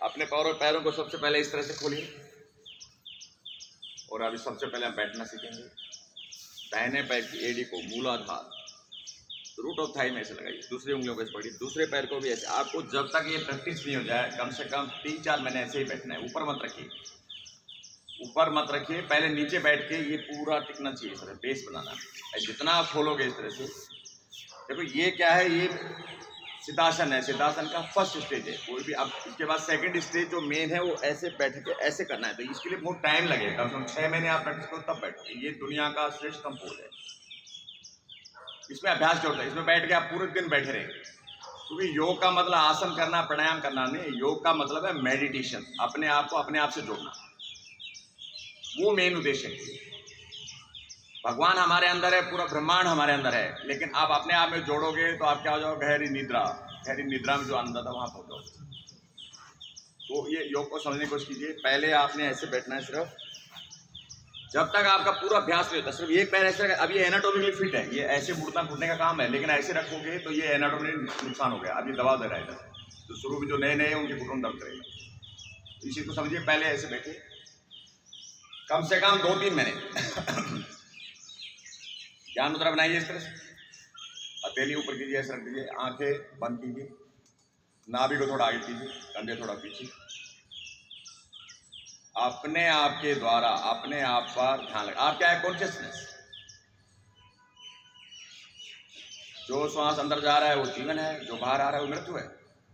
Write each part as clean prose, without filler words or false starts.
अपने पैरों को सबसे पहले इस तरह से खोलिए और अभी सबसे पहले हम बैठना सीखेंगे। दाहिने पैर की एड़ी को मूलाधार रूट ऑफ थाई में ऐसे लगाइए, दूसरी उंगलियों को ऐसे पकड़िए, दूसरे पैर को भी ऐसे। आपको जब तक ये प्रैक्टिस नहीं हो जाए कम से कम 3-4 महीने ऐसे ही बैठना है। ऊपर मत रखिए, ऊपर मत रखिए, पहले नीचे बैठ के ये पूरा टिकना चाहिए, सर बेस बनाना है। जितना आप खोलोगे इस तरह से, देखो ये क्या है, ये सिद्धासन है, सिद्धासन का फर्स्ट स्टेज है कोई भी। अब इसके बाद सेकंड स्टेज जो मेन है वो ऐसे बैठ के ऐसे करना है, तो इसके लिए बहुत टाइम लगेगा, कम से कम 6 महीने आप प्रैक्टिस करो तब बैठोगे। ये दुनिया का श्रेष्ठतम पोज है, इसमें अभ्यास जोड़ता है, इसमें बैठ के आप पूरे दिन बैठे रहेंगे। क्योंकि योग का मतलब आसन करना, प्राणायाम करना नहीं, योग का मतलब है मेडिटेशन, अपने आप को अपने आप से जोड़ना, वो मेन उद्देश्य है। भगवान हमारे अंदर है, पूरा ब्रह्मांड हमारे अंदर है, लेकिन आप अपने आप में जोड़ोगे तो आप क्या हो जाओ, गहरी निद्रा, गहरी निद्रा में जो आनंद था वहां पहुंच जाओ। तो ये योग को समझने की कोशिश कीजिए। पहले आपने ऐसे बैठना है, सिर्फ जब तक आपका पूरा अभ्यास नहीं होता, सिर्फ एक पैर ऐसे रखा। अब ये एनाटोमिकली फिट है, ये ऐसे मुड़ना घुटने का काम है, लेकिन ऐसे रखोगे तो ये एनाटोमिकली नुकसान हो गया। अब ये दबा दे रहा है इधर, तो शुरू में जो नए नए उनके घुटन दर्द करेगा। इस चीज को समझिए। पहले ऐसे बैठे कम से कम 2-3 महीने। ज्ञान मुद्रा बनाइए इस तरह से, हथेली ऊपर कीजिए, ऐसे रख दीजिए, आंखें बंद कीजिए, नाभि को थोड़ा आगे कीजिए, कंधे थोड़ा पीछे। अपने आप के द्वारा अपने आप पर ध्यान लगा। आप क्या है, कॉन्शियसनेस। जो श्वास अंदर जा रहा है वो जीवन है, जो बाहर आ रहा है वो मृत्यु है।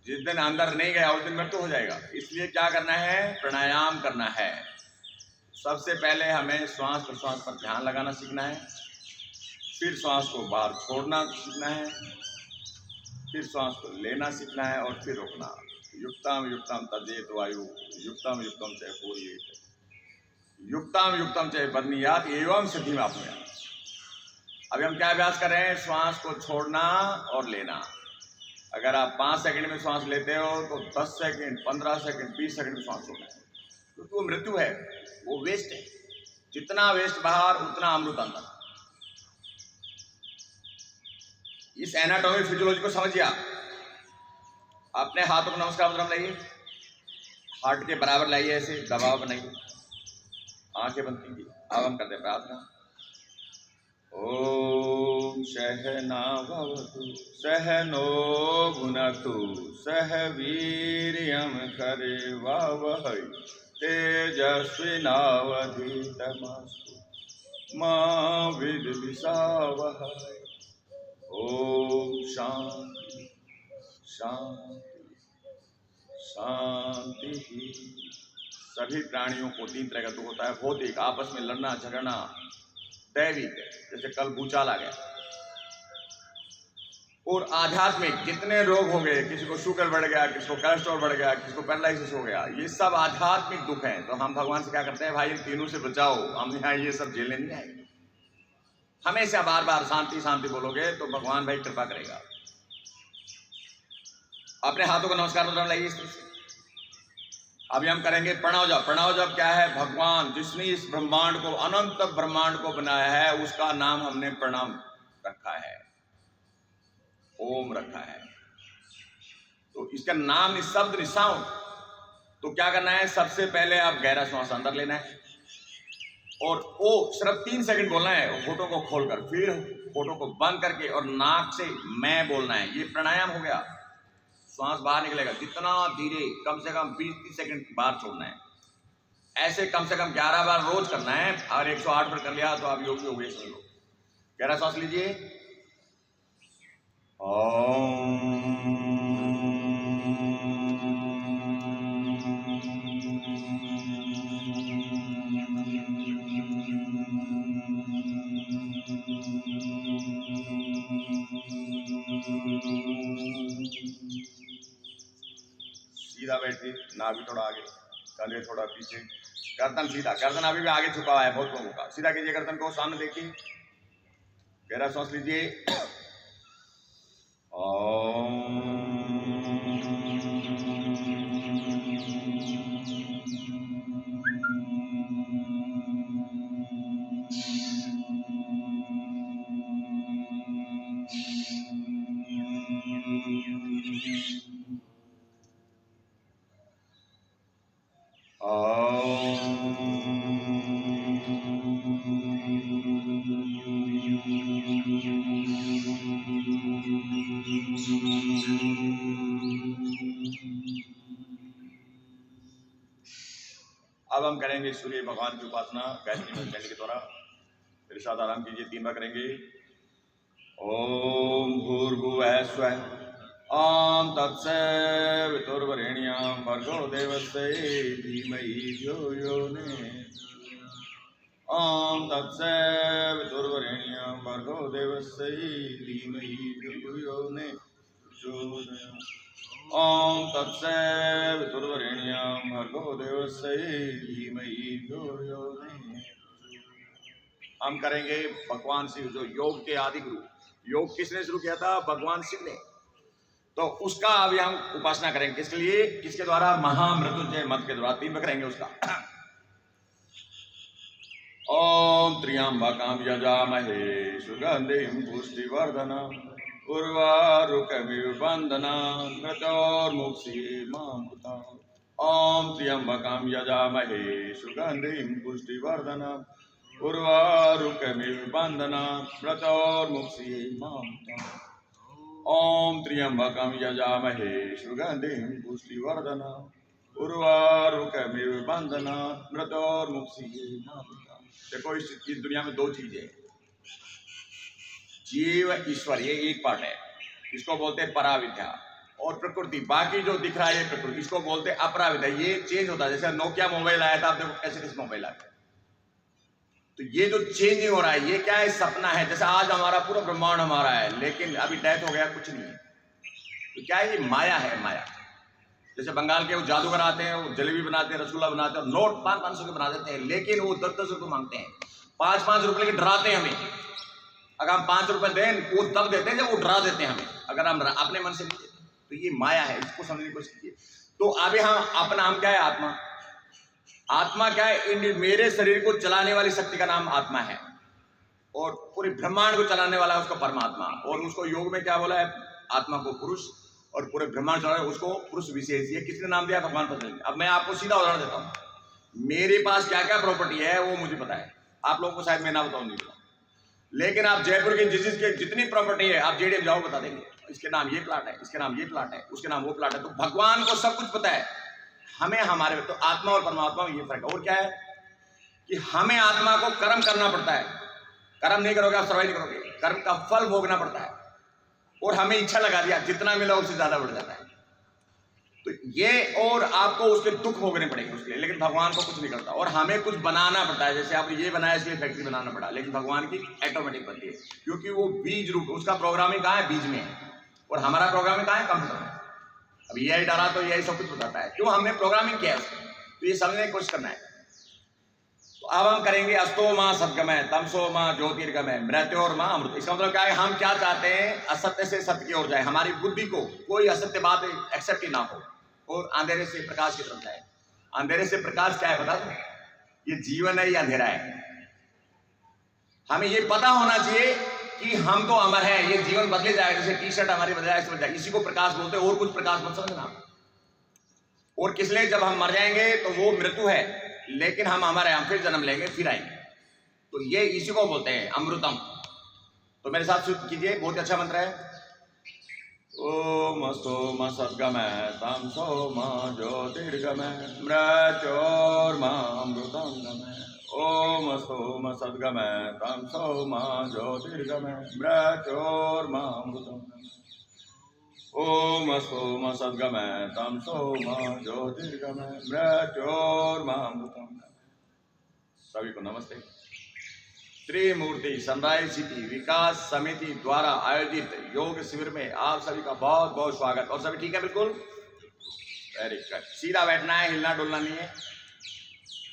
जिस दिन अंदर नहीं गया उस दिन मृत्यु हो जाएगा। इसलिए क्या करना है, प्राणायाम करना है। सबसे पहले हमें श्वास प्रश्वास पर ध्यान लगाना सीखना है, फिर श्वास को बाहर छोड़ना सीखना है, फिर श्वास को लेना सीखना है और फिर रोकना। युक्तम युक्तम तजेत वायु, युक्तम युक्तम च पूर्येत, युक्तम युक्तम च बदनीयात एवं सिद्धि में आपनुयात। अभी हम क्या अभ्यास कर रहे हैं, श्वास को छोड़ना और लेना। अगर आप 5 सेकंड में श्वास लेते हो तो 10 सेकंड, 15 सेकंड, 20 सेकंड में श्वास छोड़ना है, क्योंकि वो मृत्यु है, वो वेस्ट है। जितना वेस्ट बाहर उतना अमृत अंदर। इस एनाटॉमी फिजियोलॉजी को समझिए। आप अपने हाथों को नमस्कार मुद्रा में लाइए, हार्ट के बराबर लाइए, ऐसे दबाव बनाइए, आंखें बंद कीजिए। अब हम करते हैं प्रार्थना। ओम सहना भवतु सहनो भुनक्तु सह वीर्यं करवावहै तेजस्विनावधीतमस्तु मा विद्विषावहै। ओम शांति शांति शांति। सभी प्राणियों को 3 तरह का दुख होता है, भौतिक, आपस में लड़ना झगड़ना, दैविक, जैसे कल भूचाल आ गया, और आध्यात्मिक जितने रोग हो गए, किसी को शुगर बढ़ गया, किसी को कोलेस्ट्रॉल बढ़ गया, किसी को पैरालिसिस हो गया, ये सब आध्यात्मिक दुख हैं। तो हम भगवान से क्या करते हैं, भाई इन तीनों से बचाओ, हम यहाँ ये सब झेलने नहीं आए। हमेशा बार बार शांति शांति बोलोगे तो भगवान भाई कृपा करेगा। अपने हाथों को नमस्कार मुद्रा में लाइए इस तरह से। अभी हम करेंगे प्रणव जप। प्रणव जप क्या है, भगवान जिसने इस ब्रह्मांड को, अनंत ब्रह्मांड को बनाया है, उसका नाम हमने प्रणाम रखा है, ओम रखा है। तो इसका नाम नि शब्द निसाउंड। तो क्या करना है, सबसे पहले आप गहरा श्वास अंदर लेना है और ओ सिर्फ 3 सेकंड बोलना है, होठों को खोलकर, फिर होठों को बंद करके और नाक से मैं बोलना है। ये प्राणायाम हो गया। श्वास बाहर निकलेगा, जितना धीरे, कम से कम 20-30 सेकंड बाहर छोड़ना है। ऐसे कम से कम 11 बार रोज करना है। और 108 बार कर लिया तो आप योगी हो गए, समझ लो। गहरा सांस लीजिए। सीधा बैठिए, नाभि थोड़ा आगे, कंधे थोड़ा पीछे, गर्दन सीधा। गर्दन अभी भी आगे झुका हुआ है बहुत लोगों का, सीधा कीजिए गर्दन को, सामने देखिए। गहरा सांस लीजिए। अब हम करेंगे सूर्य भगवान की उपासना गायत्री मंत्र के द्वारा। मेरे साथ आराम कीजिए, 3 बार करेंगे। ओम भूर्भुवः स्वः ओम तत्सवितुर्वरेण्यं भर्गो देवस्य धीमहि धियो यो न ओम तत्सवितुर्वरेण्यं भर्गो देवस्य धीमहि धियो यो न ओम तत्सवितुर्वरेण्यं भर्गो देवस्य धीमहि धियो यो न। हम करेंगे भगवान शिव, जो योग के आदि गुरु। योग किसने शुरू किया था? भगवान शिव ने। तो उसका अभी हम उपासना करेंगे। किसके लिए? किसके द्वारा? महामृत्युंजय मंत्र के द्वारा। 3 बार करेंगे उसका। ओम त्र्यंबकं यजामहे सुगंधिं पुष्टिवर्धनम् उर्वारुकमिव बन्धनान् मृत्योर्मुक्षीयमामृतात्। ओम त्र्यंबकं यजामहे सुगंधिं पुष्टिवर्धनम् उर्वारुकमिव बन्धनान् मृत्योर्मुक्षीयमामृतात्। ओम त्र्यंबकं यजामहे सुगंधिं पुष्टिवर्धनम् उर्वारुकमिव बन्धनान् मृत्योर्मुक्षीयमामृतात्। देखो, इस दुनिया में 2 चीजें हैं, जीव ईश्वर, ये एक पार्ट है, इसको बोलते हैं पराविद्या, और प्रकृति, बाकी जो दिख रहा है ये प्रकृति, इसको बोलते हैं अपराविद्या। ये चेंज होता है। जैसे नोकिया मोबाइल आया था, आप देखो कैसे कैसे मोबाइल आया, तो ये जो चेंजिंग हो रहा है ये क्या है? सपना है। जैसे आज हमारा पूरा ब्रह्मांड हमारा है, लेकिन अभी डेथ हो गया, कुछ नहीं है। तो क्या है? ये माया है, माया। जैसे बंगाल के वो जादूगर आते हैं, वो जलेबी बनाते हैं, रसगुल्ला बनाते हैं, नोट 500 के बना देते हैं, लेकिन वो 10-10 रुपये मांगते हैं, 5-5 रुपये लेके डराते हैं हमें। अगर हम 5 रुपये दें, वो तब देते हैं जब वो डरा देते हैं हमें, अगर हम अपने मन से नहीं देते। तो ये माया है, इसको समझने की कोशिश कीजिए। तो अभी हम अपना नाम क्या है? आत्मा। आत्मा क्या है? मेरे शरीर को चलाने वाली शक्ति का नाम आत्मा है, और पूरे ब्रह्मांड को चलाने वाला है उसको परमात्मा। और उसको योग में क्या बोला है? आत्मा को पुरुष, और पूरे ब्रह्मांड चला उसको पुरुष विशेष। ये किसने नाम दिया? भगवान पतंजलि। अब मैं आपको सीधा उदाहरण देता हूँ। मेरे पास क्या क्या प्रॉपर्टी है वो मुझे पता है, आप लोगों को शायद मैं ना बताऊँ, नहीं बताऊँ, लेकिन आप जयपुर के के जितनी प्रॉपर्टी है आप जेडीएफ जाओ बता देंगे, इसके नाम ये प्लाट है, इसके नाम ये प्लाट है, उसके नाम वो प्लाट है। तो भगवान को सब कुछ पता है, हमें हमारे। तो आत्मा और परमात्मा में ये फर्क है। और क्या है कि हमें आत्मा को कर्म करना पड़ता है। कर्म नहीं करोगे आप सर्वाइव नहीं करोगे, कर्म का फल भोगना पड़ता है। और हमें इच्छा लगा दिया, जितना मिला उससे ज्यादा बढ़ जाता है, तो ये, और आपको उसके दुख भोगने पड़ेंगे उसके लिए। लेकिन भगवान को कुछ नहीं करता, और हमें कुछ बनाना पड़ता है। जैसे आपने ये बनाया इसलिए फैक्ट्री बनाना पड़ा, लेकिन भगवान की ऑटोमेटिक बनती है, क्योंकि वो बीज रूप, उसका प्रोग्रामिंग कहाँ है? बीज में है। और हमारा प्रोग्रामिंग कहाँ है? कंप्यूटर में। अब ये डाला तो यही सब कुछ बताता है, क्यों? हमने प्रोग्रामिंग किया है उसको। तो ये समझने की कोशिश करना है। तो अब हम करेंगे अस्तो माँ सद्गमय, तमसो माँ ज्योतिर्गमय, मृत्योर माँ अमृत। इसका मतलब क्या है? हम क्या चाहते हैं? असत्य से सत्य की ओर जाए, हमारी बुद्धि को कोई असत्य बात एक्सेप्ट ही ना हो, और अंधेरे से प्रकाश की तरफ जाए। अंधेरे से प्रकाश क्या है बता दो? ये जीवन है, ये अंधेरा है। हमें ये पता होना चाहिए कि हम तो अमर हैं, ये जीवन बदले जाएगा। जैसे टी शर्ट हमारी बदल जाए, इसी को प्रकाश बोलते हैं, और कुछ प्रकाश मत समझना। और किस लिए? जब हम मर जाएंगे तो वो मृत्यु है, लेकिन हम अमर हैं, हम फिर जन्म लेंगे, फिर आएंगे। तो ये इसी को बोलते हैं अमृतम। तो मेरे साथ शुद्ध कीजिए, बहुत अच्छा मंत्र है। ओम सोम सद्गमय तमसो माँ ज्योतिर्गमय मृत्योर्मामृतं गमय। ओम सोम सद्गमय तमसो माँ ज्योतिर्गमय मृत्योर्मामृतं गमय। ओम सोम सद्गमय तमसो माँ ज्योतिर्गमय मृत्योर्मामृतं गमय। सभी को नमस्ते। त्रिमूर्ति सनराइज सिटी विकास समिति द्वारा आयोजित योग शिविर में आप सभी का बहुत बहुत स्वागत। और सभी ठीक है? बिल्कुल वेरी गुड। सीधा बैठना है, हिलना डुलना नहीं है,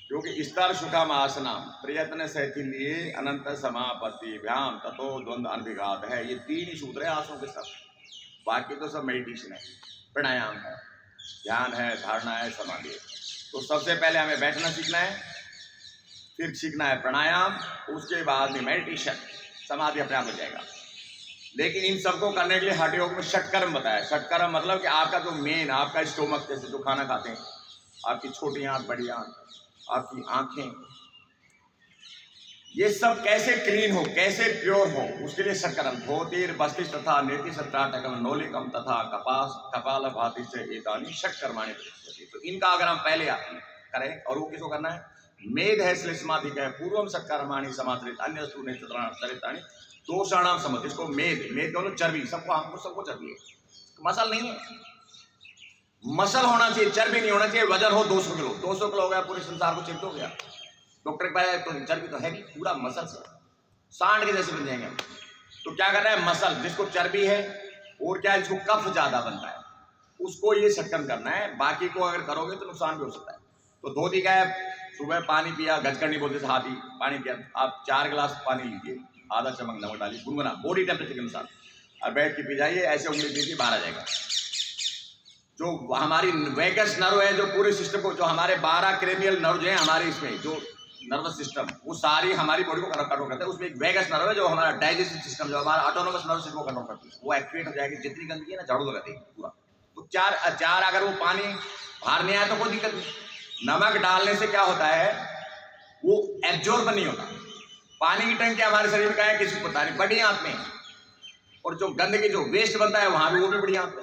क्योंकि स्तर सुखम आसनम प्रयत्न शैथिल्ये अनंत समापत्ति भ्याम ततो द्वंद्व अनभिघात है। ये 3 ही सूत्र है आसनों के सब, बाकी तो सब मेडिटेशन है, प्राणायाम है, ध्यान है, धारणा है, समाधि है। तो सबसे पहले हमें बैठना सीखना है, फिर सीखना है प्राणायाम, उसके बाद में मेडिटेशन, समाधि अपने आप हो जाएगा। लेकिन इन सबको करने के लिए हठ योग में षटकर्म बताया। षटकर्म मतलब कि आपका जो मेन, आपका स्टोमक, जैसे जो खाना खाते हैं आपकी छोटी आंख, बड़ी आंख, आपकी आंखें, ये सब कैसे क्लीन हो, कैसे प्योर हो, उसके लिए शक्करम धोतिर बस्तिष्ठ तथा नेति सत्राटकम नौलिकम तथा कपाल भाति से एतानी शक्करमाणी प्रतिष्ठति। तो इनका अगर हम पहले करें, और वो किसको करना है, मेध है श्लेष्माधिक है पूर्वम शक्करमाणी समाचरित अन्य स्तूने चरितानी दोषाणाम समझ। इसको मेध, मेध बोलो चर्बी, सबको चर्बी है, मसल नहीं है, मसल होना चाहिए, चर्बी नहीं होना चाहिए। वजन हो 200 किलो, 200 किलो हो गया, पूरे संसार को चिंत हो गया। डॉक्टर के पास तो चर्बी तो है नहीं, पूरा मसल से सांड के जैसे बन जाएंगे हम। तो क्या करना है, मसल जिसको चर्बी है और क्या जिसको कफ ज्यादा बनता है उसको ये शक्कन करना है। बाकी को अगर करोगे तो नुकसान भी हो सकता है। तो धोती का है, सुबह पानी पिया, गजकरनी बोलते से हाथी, पानी पिया, आप 4 गिलास पानी लीजिए, आधा चम्मच नमक डालिए, गुनगुना बॉडी टेम्परेचर के अनुसार, और बैठ के पी जाइए। ऐसे उंगली दीजिए, बाहर आ जाएगा। जो हमारी वेगस नर्व है, जो पूरे सिस्टम को, जो हमारे 12 क्रेनियल नर्व जो है हमारे इसमें, जो नर्वस सिस्टम, वो सारी हमारी बॉडी को कंट्रोल करता है। उसमें एक वेगस नर्व है जो हमारा डाइजेस्टिव सिस्टम, जो हमारा ऑटोनोमस नर्व सिस्टम को कंट्रोल करती है, वो एक्टिवेट हो जाएगी। जितनी गंदगी है ना, झाड़ू लगा देगी पूरा। तो चार अगर वो पानी बाहर नहीं आया तो कोई दिक्कत नहीं। नमक डालने से क्या होता है, वो एब्जॉर्ब नहीं होता। पानी की टंकी हमारे शरीर में क्या है, किसी को पता नहीं, बड़ी आंत में, और जो गंदगी जो वेस्ट बनता है वहां भी, वो भी बड़ी आंत में।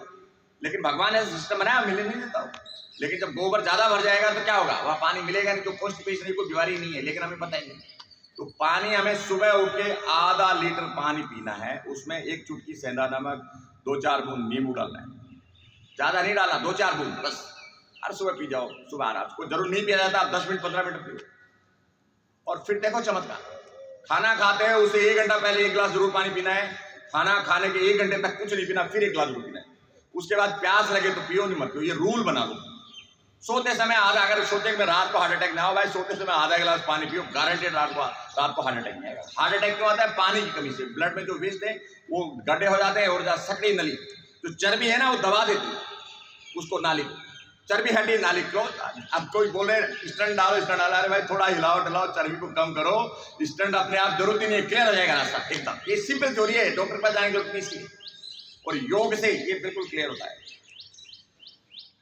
लेकिन भगवान ने सिस्टम बनाया, मिलने नहीं देता। लेकिन जब गोबर ज्यादा भर जाएगा तो क्या होगा, वह पानी मिलेगा नहीं, जो कॉन्स्टिपेशन नहीं, कोई बीमारी नहीं है, लेकिन हमें पता ही नहीं। तो पानी हमें सुबह उठ के आधा लीटर पानी पीना है, उसमें 1 चुटकी सेंधा नमक, 2-4 बूंद नींबू डालना है, ज्यादा नहीं डालना, 2-4 बूंद बस। हर सुबह पी जाओ, सुबह आराम को, जरूर नहीं पिया जाता, आप 10 मिनट 15 मिनट पियो। और फिर देखो चमत्कार, खाना खाते हैं उससे 1 घंटा पहले 1 गिलास जरूर पानी पीना है, खाना खाने के 1 घंटे तक कुछ नहीं पीना, फिर 1 गिलास जरूर पीना है। उसके बाद प्यास लगे तो पियो, नहीं मत पियो, ये रूल बना लो। सोते समय आधा, अगर सोते में रात को हार्ट अटैक ना हो भाई, सोते समय आधा गिलास पानी पियो, गारंटेड रात को हार्ट अटैक नहीं आएगा। हार्ट अटैक क्यों आता है, पानी की कमी से। ब्लड में जो वेस्ट है वो गड्ढे हो जाते हैं, और सकड़ी नली जो चर्बी है ना वो दबा देती है उसको, नाली चर्बी हटी, नाली क्लोज। अब कोई बोले स्टंट डालो, स्टंट डाला, अरे भाई थोड़ा हिलाओ डलाओ, चर्बी को कम करो, स्टंट अपने आप जरूरत ही नहीं है, क्लियर हो जाएगा रास्ता एकदम। ये सिंपल थ्योरी है, डॉक्टर के पास जाने की जरूरत नहीं इसकी, और योग से ये बिल्कुल क्लियर होता है।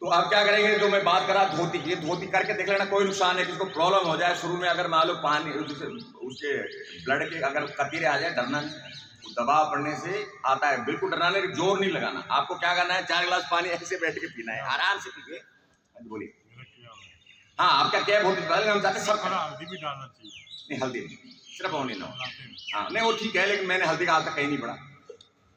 तो आप क्या करेंगे, जो मैं बात करा धोती की, धोती करके देख लेना, कोई नुकसान है, किसको प्रॉब्लम हो जाए शुरू में, अगर मान लो पानी उसके ब्लड के अगर कतीरे आ जाए, डरना नहीं, दबाव पड़ने से आता है, बिल्कुल डरना नहीं, जोर नहीं लगाना। आपको क्या करना है, 4 गिलास पानी ऐसे बैठ के पीना है, आराम से पीजिए। बोलिए। हाँ, आपका क्या बहुत हम चाहते सब, हल्दी भी डालना चाहिए। नहीं हल्दी नहीं, सिर्फ ओनली नो। हाँ नहीं वो ठीक है, लेकिन मैंने हल्दी का आज तक कहीं नहीं पढ़ा,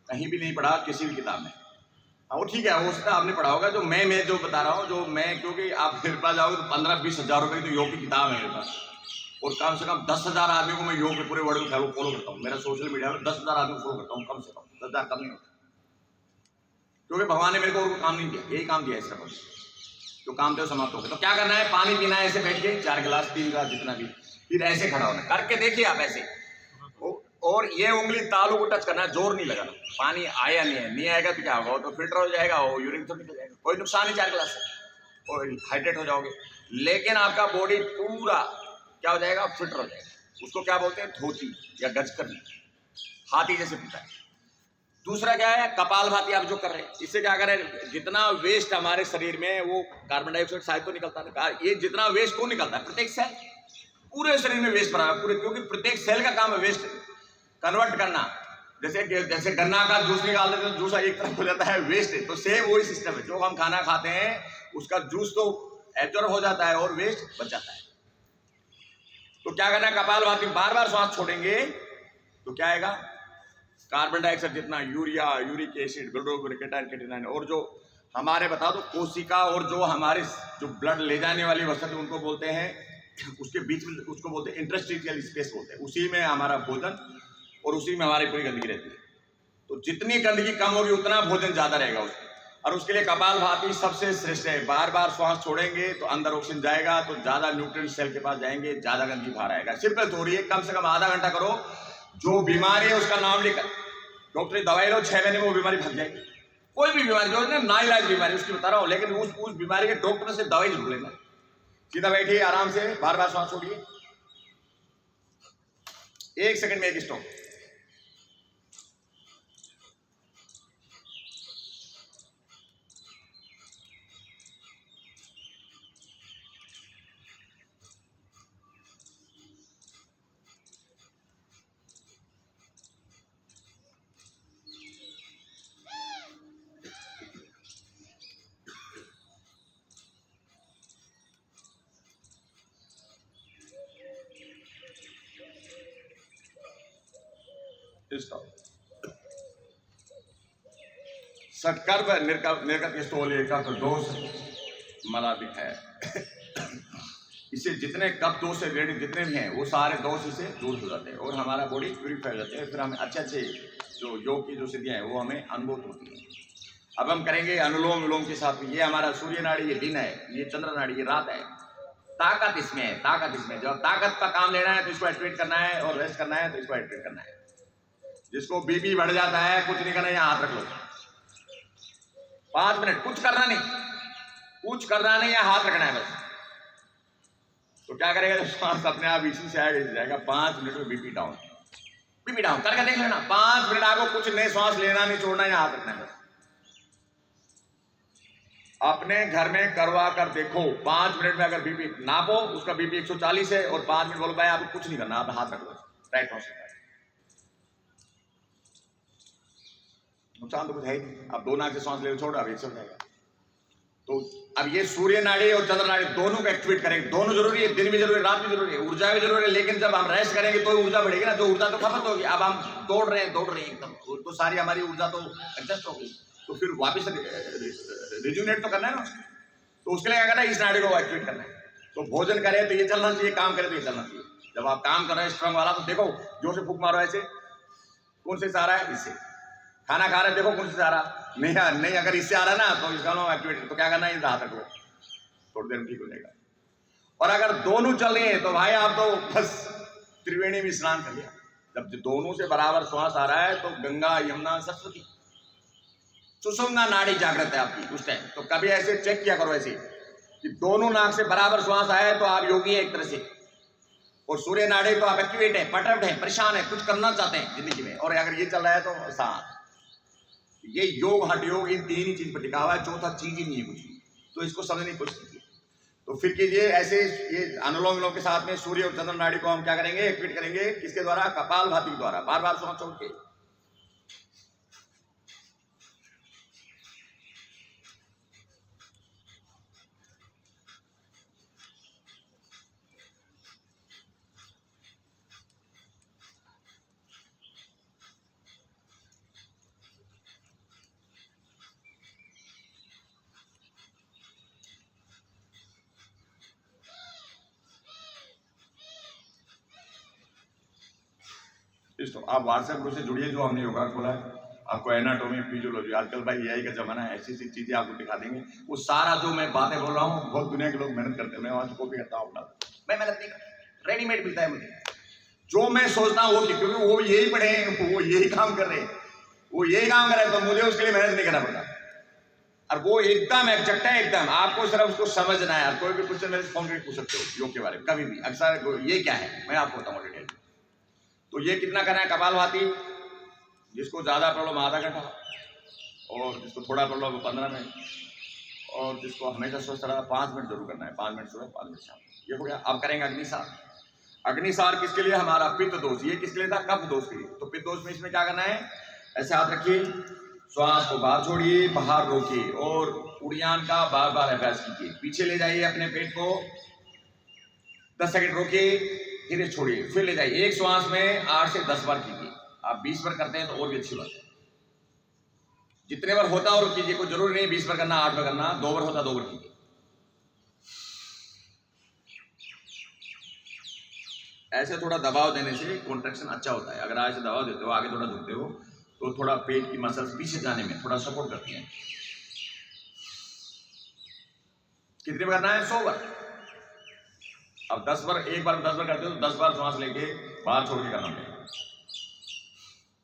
कहीं भी नहीं पढ़ा किसी भी किताब में। हाँ वो ठीक है, वो उसका आपने पढ़ा होगा। जो मैं जो बता रहा हूँ, जो मैं, क्योंकि आप मेरे पास जाओगे तो 15-20 हज़ार रुपए की तो योग की किताब है मेरे पास, और कम से कम 10,000 आदमी को मैं योग के पूरे वर्ल्ड को फॉलो करता हूँ। मेरा सोशल मीडिया में 10,000 आदमी को फॉलो करता हूँ, कम से कम 10,000 कम नहीं होता, क्योंकि भगवान ने मेरे को और काम नहीं दिया, यही काम दिया है सिर्फ। जो काम थे समाप्त हो गए। तो क्या करना है, पानी पीना है, ऐसे बैठ के 4 गिलास 3 गिलास जितना भी, फिर ऐसे खड़ा होना, करके देखिए आप ऐसे, और ये उंगली तालू को टच करना है, जोर नहीं लगाना। पानी आया नहीं आएगा तो क्या होगा, तो फिल्टर हो जाएगा, वो यूरिन तो निकल जाएगा, कोई नुकसान नहीं 4 गिलास से, और हाइड्रेट हो जाओगे। लेकिन आपका बॉडी पूरा क्या हो जाएगा, फिल्टर हो जाएगा। उसको क्या बोलते हैं, धोती या गजकरनी, हाथी जैसे पीता है। दूसरा क्या है, कपालभाति आप जो कर रहे हैं, इससे क्या करें, जितना वेस्ट हमारे शरीर में, वो कार्बन डाइऑक्साइड शायद तो निकलता है, ये जितना वेस्ट को निकलता है, प्रत्येक सेल, पूरे शरीर में वेस्ट भरा है पूरे, क्योंकि प्रत्येक सेल का काम है वेस्ट कन्वर्ट करना। जैसे गन्ना का जूस निकाल देते हैं, जूस एक तरफ हो जाता है, वेस्ट है, तो सेम वही सिस्टम है। जो हम खाना खाते हैं उसका जूस तो एब्जॉर्ब हो जाता है और वेस्ट बच जाता है। तो क्या करना है, कपालभाति बार बार श्वास छोड़ेंगे तो क्या आएगा, कार्बन डाइऑक्साइड जितना, यूरिया, यूरिक एसिड, केटाइन, और जो हमारे बता दो कोशिका, और जो हमारे जो ब्लड ले जाने वाली वस्तु उनको बोलते हैं, उसके बीच में उसको बोलते हैं इंटरस्टिशियल स्पेस बोलते हैं, उसी में हमारा भोजन और उसी में हमारी पूरी गंदगी रहती है। तो जितनी गंदगी कम होगी उतना भोजन ज्यादा रहेगा उसमें, और उसके लिए कपालभाति सबसे श्रेष्ठ है। बार बार श्वास छोड़ेंगे तो अंदर ऑक्सीजन जाएगा, तो ज्यादा न्यूट्रिएंट सेल के पास जाएंगे, ज्यादा गंदगी बाहर आएगा। सिंपल थोड़ी है, कम से कम आधा घंटा करो। जो बीमारी है उसका नाम लेकर डॉक्टर दवाई लो, 6 महीने में वो बीमारी भाग जाएगी। कोई भी बीमारी जो है ना, नाइलाज बीमारी उसकी बता रहा हूँ, लेकिन उस बीमारी के डॉक्टर से दवाई जरूर लेना। सीधा बैठिए आराम से, बार बार सांस छोड़िए, 1 सेकंड में 1 स्टॉप। षट्कर्म निर्गत स्थूल एकक दोष मला दिखाया। इससे जितने कप दोष से रिलेटेड जितने भी हैं वो सारे दोष इससे दूर हो जाते हैं और हमारा बॉडी प्यूरिफाई हो जाते हैं। फिर हमें अच्छे जो योग की जो सिद्धियाँ हैं वो हमें अनुभूत होती हैं। अब हम करेंगे अनुलोम विलोम के साथ। ये हमारा सूर्य नाड़ी, ये दिन है, ये चंद्र नाड़ी, ये रात है। ताकत इसमें है, ताकत इसमें। जब ताकत का काम लेना है तो इसको एक्टिवेट करना है और रेस्ट करना है तो इसको एक्टिवेट करना है। जिसको बीपी बढ़ जाता है कुछ नहीं करना है, यहाँ हाथ रख लो 5 मिनट, कुछ करना नहीं, यहाँ हाथ रखना है बस। तो क्या करेगा जब श्वास अपने आप इसी से आएगा, इसी जाएगा 5 मिनट में बीपी डाउन करके देख लेना। 5 मिनट आपको कुछ नहीं, श्वास लेना नहीं, छोड़ना, यहाँ हाथ रखना है बस। अपने घर में करवा कर देखो, 5 मिनट में अगर बीपी नापो, उसका बीपी 140 है और 5 मिनट बोलो भाई आपको कुछ नहीं करना, आप हाथ रख लो राइट से। नुकसान तो कुछ है ही नहीं। अब 2 नाक से सांस ले छोड़ो, अब 1 हो जाएगा। तो अब ये सूर्य नाड़ी और चंद्र नाड़ी दोनों को एक्टिवेट करेंगे। दोनों जरूरी है, दिन भी जरूरी है, रात भी जरूरी है, ऊर्जा भी जरूरी है। लेकिन जब हम रेस्ट करेंगे तो ऊर्जा बढ़ेगी ना, जो ऊर्जा तो खपत होगी। अब हम दौड़ रहे हैं एकदम, तो सारी हमारी ऊर्जा तो एडजस्ट होगी, तो फिर वापस रिज्यूनेट तो करना है ना। तो उसके लिए क्या करना है, इस नाड़ी को एक्टिवेट करना है। तो भोजन करें तो ये चलना चाहिए, काम करें तो ये चलना चाहिए। जब आप काम कर रहे हैं स्ट्रांग वाला, तो देखो जोर से फूंक मारो ऐसे, कौन से आ रहा है, इससे। खाना खा रहे देखो कौन से आ रहा नहीं, अगर इससे आ रहा है ना तो इसका नो एक्टिवेट, तो क्या करना है, हाथ रखो, थोड़ी देर में ठीक हो जाएगा। और अगर दोनों चल रहे हैं तो भाई आप तो बस त्रिवेणी में स्नान कर लिया। जब दोनों से बराबर श्वास आ रहा है तो गंगा यमुना सरस्वती सुषुम्ना नाड़ी जागृत है आपकी उस टाइम। तो कभी ऐसे चेक किया करो ऐसे कि दोनों नाक से बराबर श्वास आया तो आप योगी है एक तरह से, और सूर्य नाड़ी तो आप एक्टिवेट है, पटर्ड है, परेशान है, कुछ करना चाहते हैं जिंदगी में। और अगर ये चल रहा है तो साथ ये योग हट योग, इन 3 ही चीज पर टिका हुआ है, चौथा चीज ही नहीं है कुछ भी। तो इसको समझने की कोशिश कीजिए। तो फिर कीजिए ऐसे, ये अनुलोम विलोम के साथ में सूर्य और चंद्र नाड़ी को हम क्या करेंगे, एक्टिवेट करेंगे। किसके द्वारा, कपालभाति के द्वारा, बार बार श्वास छोड़ के। तो आप व्हाट्सएप ग्रुप से जुड़िए, जो हमने योगा खोला है। आपको एनाटॉमी, फिजियोलॉजी, आजकल भाई एआई का जमाना है, ऐसी चीजें आपको दिखा देंगे। वो सारा जो मैं बातें बोल रहा हूँ, बहुत दुनिया के लोग मेहनत करते हैं, मैं वहां से कॉपी करता हूँ अपना। मैं मेहनत नहीं करता, रेडीमेड मिलता है मुझे। जो मैं सोचता हूँ वो, क्योंकि वो यही पढ़े हैं, वो यही काम कर रहे हैं, तो मुझे उसके लिए मेहनत नहीं करना पड़ता। और वो एकदम एग्जैक्ट है, एकदम आपको सिर्फ उसको समझना है। कोई भी क्वेश्चन मेरे से फोन करके पूछ सकते हो योग के बारे में कभी भी। अक्सर ये क्या है मैं आपको बताऊंगा डिटेल। तो ये कितना करना है, कपालभाति, जिसको ज्यादा प्रॉब्लम आधा घंटा, और जिसको थोड़ा प्रॉब्लम 15 मिनट, और जिसको हमेशा स्वस्थ रहा 5 मिनट जरूर करना है, 5 मिनट सुबह 5 मिनट शाम। ये हो गया। अब करेंगे अग्निसार। अग्निसार किसके लिए, हमारा पित्त दोष। ये किसके लिए था, कफ दोष के लिए। तो पित्त दोष में इसमें क्या करना है, ऐसे हाथ रखिए, श्वास को बाहर छोड़िए, बाहर रोकिए, और उड़ियान का बार बार अभ्यास कीजिए। पीछे ले जाइए अपने पेट को, 10 सेकंड रोकिए, फिर छोड़िए, फिर ले जाइए। एक श्वास में 8 से 10 बार कीजिए। आप 20 बार करते हैं तो और भी अच्छी बात है। जितने बार होता और कीजिए, कोई जरूरी नहीं 20 बार करना, 8 बार करना, 2 बार होता 2 बार कीजिए। ऐसे थोड़ा दबाव देने से कॉन्ट्रैक्शन अच्छा होता है। अगर ऐसे दबाव देते हो, आगे थोड़ा झुकते हो, तो थोड़ा पेट की मसल्स पीछे जाने में थोड़ा सपोर्ट करती हैं। कितनी बार करना है, 100 बार। अब 10 बार, एक बार 10 बार करते हो तो 10 बार श्वास लेके बाहर छोड़ के करना है।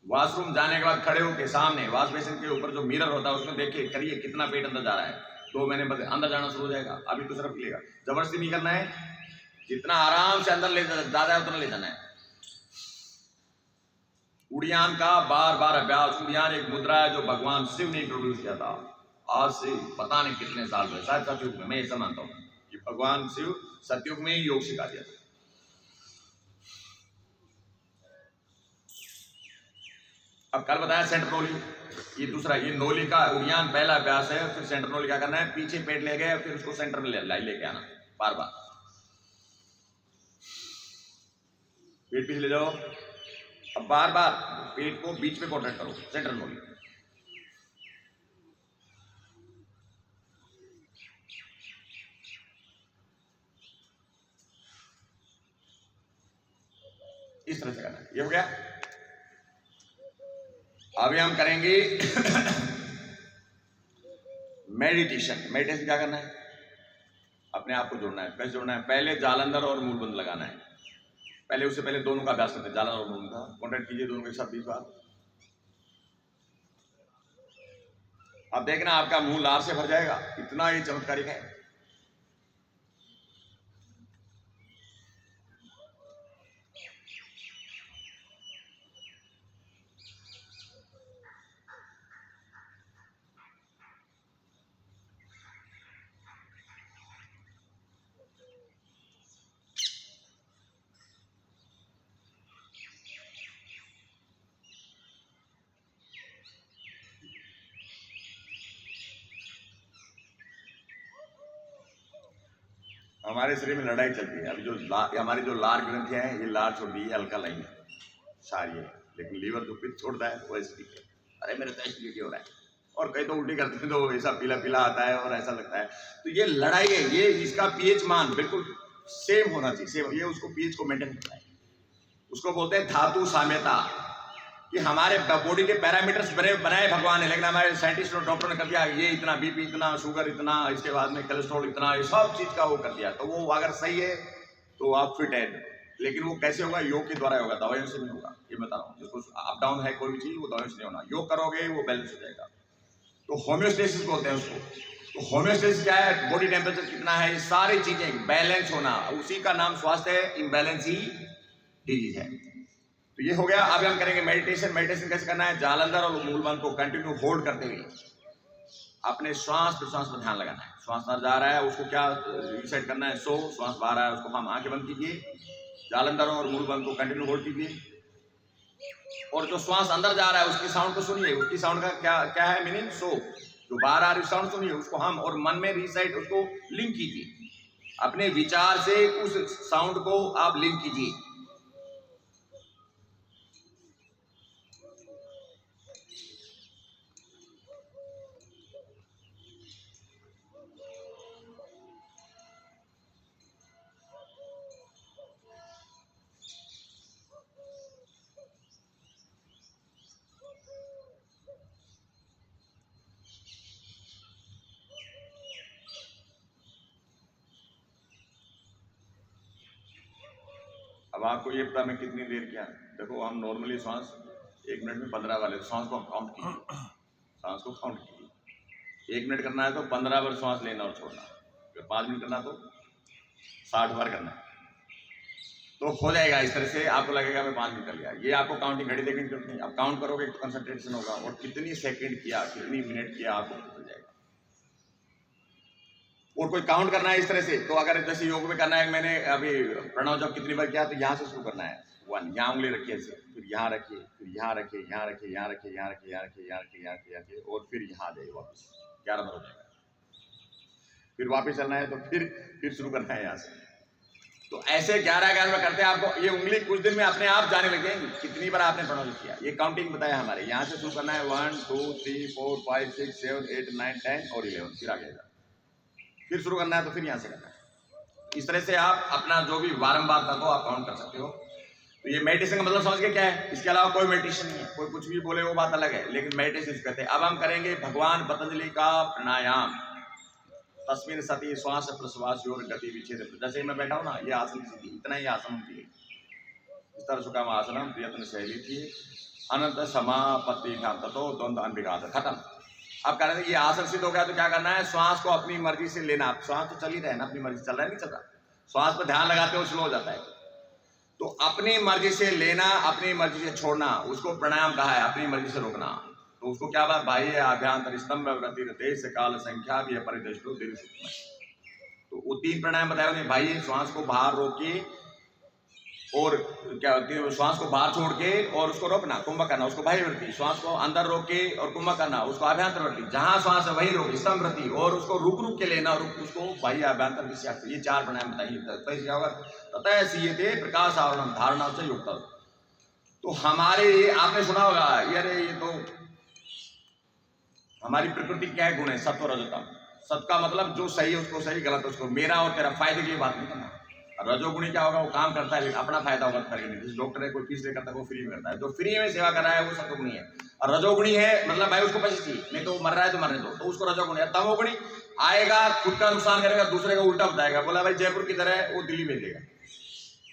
वॉशरूम जाने के बाद खड़े होके सामने वॉश बेसिन के ऊपर जो मिरर होता है उसमें देखिए, करिए कितना पेट अंदर जा रहा है। 2 महीने बाद अंदर जाना शुरू हो जाएगा। अभी तो सिर्फ लेगा, जबरदस्ती नहीं करना है, जितना आराम से अंदर ले जाता है उतना ले जाना है। उड़ियान का बार बार अभ्यास। उड़ियान एक मुद्रा है जो भगवान शिव ने इंट्रोड्यूस किया था, आज से पता नहीं कितने साल में, शायद सतयुग में। मैं ऐसा मानता हूँ कि भगवान शिव सतयुग में ही योग सिखा दिया था। अब कल बताया सेंटर नोली, ये दूसरा, ये नोली का उड़ियान पहला अभ्यास है। फिर सेंटर नोली क्या करना है, पीछे पेट ले गए, फिर उसको सेंटर में लेके आना बार बार। पेट पीछे ले जाओ, अब बार बार पेट को बीच में कॉन्ट्रैक्ट करो, सेंट्रल नोली। इस तरह से करना है। ये हो गया। अभी हम करेंगे मेडिटेशन। मेडिटेशन क्या करना है? अपने आप को जोड़ना है। कैसे जोड़ना है? पहले जालंधर और मूलबंध लगाना है। पहले उससे पहले दोनों का अभ्यास करते हैं, जालंधर और मूलबंध का कॉन्ट्रैक्ट कीजिए दोनों के साथ 20 बार। अब देखना आपका मुंह लार से भर जाएगा, इतना ही चमत्कारिक है। हमारे शरीर में लड़ाई चलती है। अभी जो हमारी जो लार ग्रंथियां हैं, ये लार छोड़ दी है, अल्कालाइन है सारी है, लेकिन लीवर जो पित्त छोड़ता है वो एसिडिक है। अरे मेरे तो एसिडिटी हो रहा है, और कई तो उल्टी करते हैं तो ऐसा पीला पीला आता है और ऐसा लगता है। तो ये लड़ाई है, ये इसका पीएच मान बिल्कुल सेम होना चाहिए, सेम। ये उसको पीएच को मेंटेन करता है। उसको बोलते हैं धातु साम्यता, कि हमारे बॉडी के पैरामीटर्स बनाए भगवान ने, लेकिन हमारे साइंटिस्ट और डॉक्टर ने कर दिया ये इतना बीपी इतना, शुगर इतना, इसके बाद में कोलेस्ट्रॉल इतना, ये सब चीज का वो कर दिया। तो वो अगर सही है तो आप फिट है, लेकिन वो कैसे होगा? योग के द्वारा होगा, दवाइयों से नहीं होगा। ये बता रहा हूँ, जिसको अप डाउन है कोई भी चीज, वो दवाइयों से नहीं होना। योग करोगे वो बैलेंस हो जाएगा। तो होम्योस्टेसिस बोलते हैं उसको। तो होम्योस्टेसिस क्या है? बॉडी टेम्परेचर कितना है, ये सारी चीजें बैलेंस होना, उसी का नाम स्वास्थ्य है। इम्बैलेंस ही डिजीज है। तो ये हो गया। अब हम करेंगे मेडिटेशन। मेडिटेशन कैसे करना है? जालंधर और मूलबंध को कंटिन्यू होल्ड करते हुए अपने श्वास प्रश्वास पर ध्यान लगाना है। श्वास अंदर जा रहा है उसको क्या रिसेट करना है? सो श्वास बाहर आ रहा है उसको हम आंखें बंद कीजिए, जालंधर और मूलबंध को कंटिन्यू होल्ड कीजिए, और जो श्वास अंदर जा रहा है उसकी साउंड को सुनिए। उसकी साउंड का क्या क्या है मीनिंग? सो। जो बाहर आ रही साउंड सुनिए, उसको हम और मन में रिसाइट उसको लिंक कीजिए, अपने विचार से उस साउंड को आप लिंक कीजिए। अब आपको ये पता मैं कितनी देर किया? देखो हम नॉर्मली श्वास 1 मिनट में 15 वाले श्वास को काउंट कीजिए, श्वास को काउंट कीजिए। 1 मिनट करना है तो 15 बार श्वास लेना और छोड़ना। अगर 5 मिनट करना तो 60 बार करना है। तो हो जाएगा इस तरह से। आपको लगेगा मैं 5 मिनट कर लिया। ये आपको काउंटिंग घड़ी देखने की जरूरत नहीं। अब काउंट करोगे तो कंसंट्रेशन होगा, और कितनी सेकंड किया कितनी मिनट किया आपको पता चल जाएगा। और कोई काउंट करना है इस तरह से, तो अगर जैसे योग में करना है, मैंने अभी प्रणव जब कितनी बार किया, तो यहाँ से शुरू करना है 1, यहाँ उंगली रखिए ऐसे, फिर यहाँ रखिए, फिर यहाँ रखिए, यहाँ रखिए, यहाँ रखिए, यहाँ रखिए, यहाँ रखिए, यहाँ रखिए, यहाँ रखिए, यहाँ रखिए, और फिर यहाँ आ जाइए वापस। 11 बार हो जाएगा। फिर वापस चलना है तो फिर शुरू करना है यहाँ से। तो ऐसे 11 बार करते हैं। आपको ये उंगली कुछ दिन में अपने आप जाने लग जाएंगी कितनी बार आपने प्रणव किया। ये काउंटिंग बताया हमारे। यहाँ से शुरू करना है 1 2 3 4 5 6 7 8 9 10 और 11, फिर आ जाएगा। फिर शुरू करना है तो फिर यहाँ से करना है। इस तरह से आप अपना जो भी बारंबार तक हो आप काउंट कर सकते हो। तो ये मेडिटेशन का मतलब समझ के क्या है? इसके अलावा कोई मेडिटेशन नहीं है। कोई कुछ भी बोले वो बात अलग है, लेकिन मेडिटेशन कहते हैं। अब हम करेंगे भगवान पतंजलि का प्राणायाम। तस्मिन सती श्वास प्रश्वासयोर गति विच्छेद। जैसे मैं बैठा हूँ ना, ये आसन की इतना ही आसन होती है। इस तरह सुखाम आसनम प्रयत्न शैली थी अनंत समापत्ति तथो द्वंद्व अनभिघात। खत्म। अब कह रहे हैं ये आसन सिद्ध हो गया तो क्या करना है? श्वास को अपनी मर्जी से लेना। श्वास तो चल ही रहा है ना, अपनी मर्जी चल रहा है, नहीं चल रहा। श्वास पर ध्यान लगाते हो स्लो हो जाता है। तो अपनी मर्जी से लेना, अपनी मर्जी से छोड़ना, उसको प्राणायाम कहा है। अपनी मर्जी से रोकना, तो उसको क्या बात? बाह्य आभ्यंतर स्तंभ व्रति देश काल संख्या भी परिदृष्टो दीर्घ सूक्ष्म। तो वो 3 प्राणायाम बताए उन्हें। बाह्य श्वास को बाहर रोकिए, और क्या होती है श्वास को बाहर छोड़ के और उसको रोकना, कुंभक करना, उसको बाह्य वृत्ति। श्वास को अंदर रोक के और कुंभक करना, उसको आभ्यंतर वृत्ति। जहां श्वास है वही रोक, स्तंभ वृत्ति, और उसको रुक रुक के लेना, और उसको बाह्य आभ्यंतर विषय। ये 4 प्राणायाम बताइए। तथा सीयते प्रकाश आवरण धारणा से युक्त। तो हमारे, आपने सुना होगा यार, ये तो हमारी प्रकृति क्या है, गुण है, सत्व रजतम। सत का मतलब जो सही है उसको सही, गलत उसको, मेरा और तेरा फायदे के लिए बात नहीं करना। रजोगुणी क्या होगा, वो काम करता है लेकिन अपना फायदा होगा करके नहीं। डॉक्टर है, कोई फीस ले करता है, वो फ्री में करता है। जो फ्री में सेवा कर रहा है वो सत्वगुणी है। और रजोगुणी है मतलब भाई उसको पैसे चाहिए, नहीं तो मर रहा है तो मरने दो, तो उसको रजोगुणी है। तमोगुणी आएगा, खुद का नुकसान करेगा, दूसरे का उल्टा बताएगा, बोला भाई जयपुर की तरह है, वो दिल्ली भेज देगा।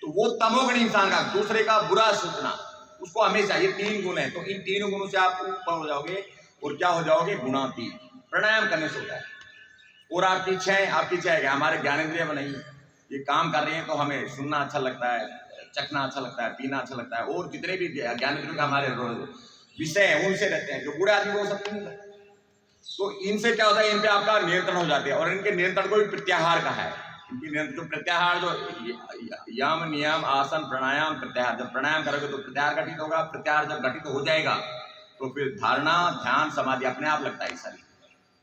तो वो तमोगुणी इंसान का, दूसरे का बुरा सोचना, उसको हमेशा, ये 3 गुण है। तो इन 3 गुणों से आप ऊपर हो जाओगे और क्या हो जाओगे, गुणातीत। प्राणायाम करने से होता है। और आपकी इच्छाएं, आपकी इच्छा है कि हमारे ज्ञानेंद्रिय बनाइए, ये काम कर रहे हैं तो हमें सुनना अच्छा लगता है, चखना अच्छा लगता है, पीना अच्छा लगता है, और जितने भी ज्ञानेंद्रियों का हमारे विषय हैं उनसे रहते हैं। जो बूढ़े आदमी को सब नहीं लगता, तो इनसे क्या होता है, इन पे आपका नियंत्रण हो जाते हैं। और इनके नियंत्रण को भी प्रत्याहार कहा है। इनकी नियंत्रण, जो प्रत्याहार, जो यम नियम आसन प्राणायाम प्रत्याहार, जब प्राणायाम करोगे तो प्रत्याहार घटित होगा, प्रत्याहार जब घटित हो जाएगा तो फिर धारणा ध्यान समाधि अपने आप लगता है सारी।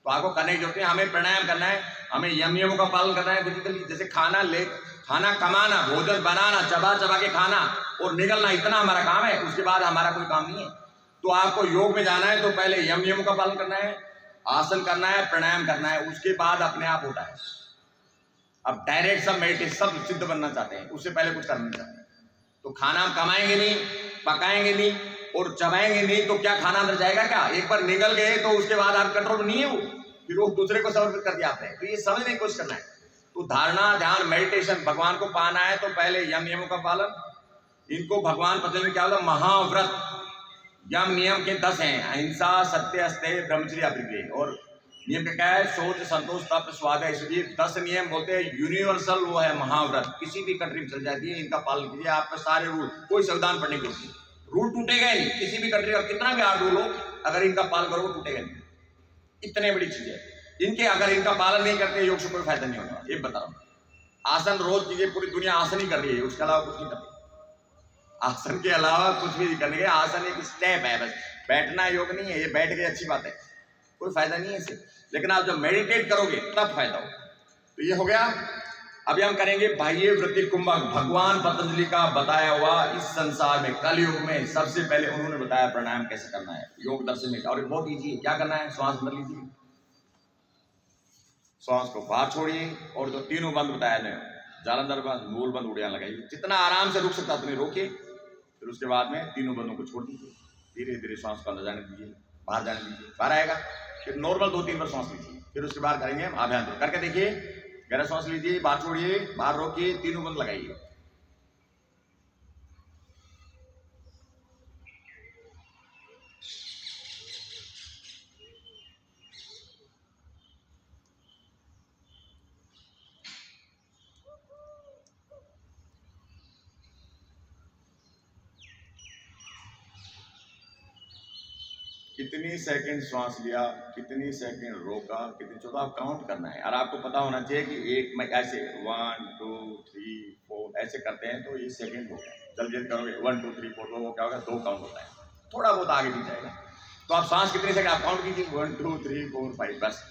तो आपको करने की जरूरत है, हमें प्राणायाम करना है, हमें यम नियमों का पालन करना है फिजिकली। जैसे खाना कमाना, भोजन बनाना, चबा चबा के खाना और निगलना, इतना हमारा काम है, उसके बाद हमारा कोई काम नहीं है। तो आपको योग में जाना है तो पहले यम नियमों का पालन करना है, आसन करना है, प्राणायाम करना है, उसके बाद अपने आप होता है। अब डायरेक्ट सब मेडिटेशन, सब सिद्ध बनना चाहते हैं, उससे पहले कुछ करना नहीं चाहते। तो खाना हम कमाएंगे नहीं, पकाएंगे नहीं और चबाएंगे नहीं, तो क्या खाना अंदर जाएगा क्या? एक बार निगल गए तो उसके बाद आप कंट्रोल नहीं है वो, फिर वो दूसरे को समर्पित कर दिया आपने। तो ये समझने की कोशिश करना है। तो धारणा ध्यान मेडिटेशन, भगवान को पाना है तो पहले यम नियमों का पालन। इनको भगवान पतंजलि में क्या बोला, महाव्रत। यम नियम के 10 हैं, अहिंसा, सत्य, अस्तेय, ब्रह्मचर्य, अपरिग्रह। और नियम क्या है, शौच, संतोष, तप, स्वाध्याय। इसलिए 10 नियम बोलते हैं यूनिवर्सल, वो है महाव्रत, किसी भी कंट्री में चल जाती है। इनका पालन कीजिए, आपके सारे रूल, कोई संविधान पढ़ने की जरूरत नहीं, रूल टूटेगा ही नहीं। किसी भी कंट्री का कितना भी हार्ड रूल हो, अगर इनका पालन करो टूटेगा नहीं। इतने बड़ी चीज है इनके, अगर इनका पालन नहीं करते योग से कोई फायदा नहीं होगा। ये बता रहा हूं। आसन रोज कीजिए, पूरी दुनिया आसन ही कर रही है, उसके अलावा कुछ नहीं कर रही। आसन के अलावा कुछ भी नहीं करने के, आसन एक स्टेप है बस, बैठना योग नहीं है। ये बैठ के अच्छी बात है, कोई फायदा नहीं है इससे, लेकिन आप जब मेडिटेट करोगे तब फायदा हो। तो ये हो गया। अभी हम करेंगे बाह्य वृत्ति कुंभक। भगवान पतंजलि का बताया हुआ इस संसार में कलयुग में सबसे पहले उन्होंने बताया प्राणायाम कैसे करना है, योग दर्शन में। और ये बहुत ईजी है, क्या करना है, श्वास अंदर लीजिए, श्वास को बाहर छोड़िए, और जो 3 बंद बताया ना, जालंधर बंद, मूल बंद, उड़ियान लगाइए। जितना आराम से रुक सकता उतने रोकिए, फिर उसके बाद में 3 बंदों को छोड़ दीजिए। धीरे धीरे श्वास को अंदर जाने दीजिए, बाहर जाने दीजिए, बाहर आएगा। फिर नॉर्मल 2-3 बार श्वास लीजिए, फिर उसके बाद करेंगे हम अभ्यांतर। करके देखिए, गहरा श्वास लीजिए, बाहर छोड़िए, बाहर रोकिए, 3 बंद लगाइए। कितनी सेकंड श्वास लिया, कितनी सेकंड रोका, कितनी चौथा, आप काउंट करना है। और आपको पता होना चाहिए कि एक में ऐसे 1 2 3 4 ऐसे करते हैं तो ये सेकंड हो गया। जल्दी जल्दी करोगे 1 2 3 4 तो वो क्या होगा, 2 काउंट होता है, थोड़ा बहुत आगे भी जाएगा। तो आप सांस कितनी सेकंड आप काउंट कीजिए, 1 2 3 4 5 बस।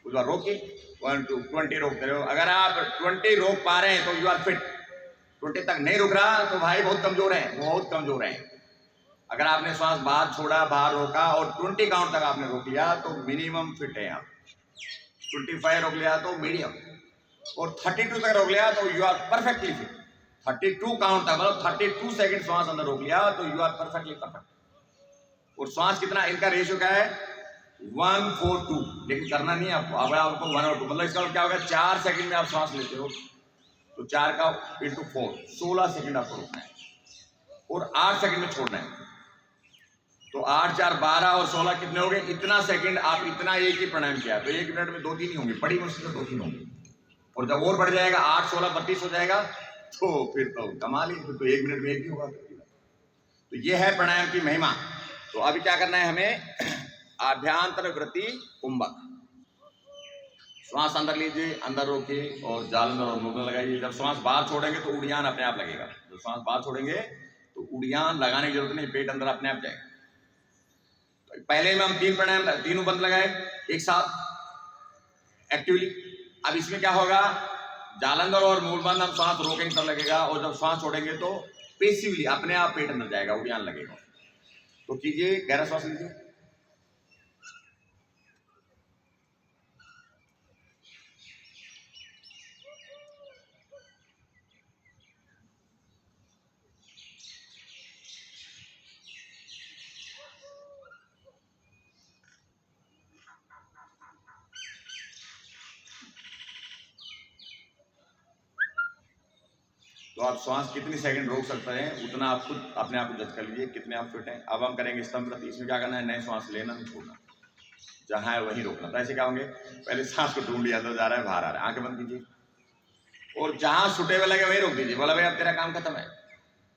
उस बार रोकिए, 1 2 20 रोकते रहो। अगर आप 20 रोक पा रहे हैं तो यू आर फिट। 20 तक नहीं रुक रहा तो भाई बहुत कमजोर है, बहुत कमजोर है। अगर आपने श्वास बाहर छोड़ा, बाहर रोका और 20 काउंट तक आपने रोक लिया तो मिनिमम फिट है आप। 25 रोक लिया तो मीडियम, और 32 तक रोक लिया तो you are perfectly fit. 32 count तक मतलब 32 सेकंड श्वास अंदर रोक लिया तो यू आर परफेक्टली परफेक्ट। और श्वास कितना, इनका रेशियो क्या है, 1 4 2। लेकिन करना नहीं है आपको, अगर आपको 1 और 2 मतलब इसका क्या होगा, 4 सेकंड में आप श्वास लेते हो तो 4 का इंटू 4 16 सेकंड आपको रोकना है, और 8 सेकंड में छोड़ना है। तो 8 4 12 और 16 कितने हो गए, इतना सेकंड आप इतना एक ही प्राणायाम किया तो 1 मिनट में 2-3 ही होंगे, बड़ी मुश्किल से 2-3 होंगे। और जब और बढ़ जाएगा 8 16 32 हो जाएगा तो फिर तो कमाल ही, फिर तो 1 मिनट में एक ही होगा। तो ये है प्राणायाम की महिमा। तो अभी क्या करना है हमें, आभ्यांतर वृत्ति कुंभक। श्वास अंदर लीजिए, अंदर रोकिए और जालंधर और मुंह में लगाइए। जब श्वास बाहर छोड़ेंगे तो उड़ियान अपने आप लगेगा। जब श्वास बाहर छोड़ेंगे तो उड़ियान लगाने की जरूरत नहीं, पेट अंदर अपने आप जाएगा। तो पहले में हम 3 प्राणायाम, 3 बंद लगाए एक साथ एक्टिवली। अब इसमें क्या होगा, जालंधर और मूल बंद हम श्वास रोकेंगे तब लगेगा, और जब श्वास छोड़ेंगे तो पेसिवली अपने आप पेट अंदर जाएगा, उड़ान लगेगा। तो कीजिए, गहरा श्वास लीजिए। तो आप श्वास कितनी सेकंड रोक सकते हैं उतना आप खुद अपने आप को जज कर लीजिए कितने आप फिट हैं। अब हम करेंगे स्तंभ प्रति। इसमें क्या करना है, नए श्वास लेना नहीं छोड़ना, जहाँ है वहीं रोकना। तो ऐसे क्या होंगे, पहले सांस को ढूंढ लिया, अंदर जा रहा है बाहर आ रहा है, आंखें बंद कीजिए और जहाँ छुटे हुए लगे वहीं रोक दीजिए। बोला भाई अब तेरा काम खत्म है।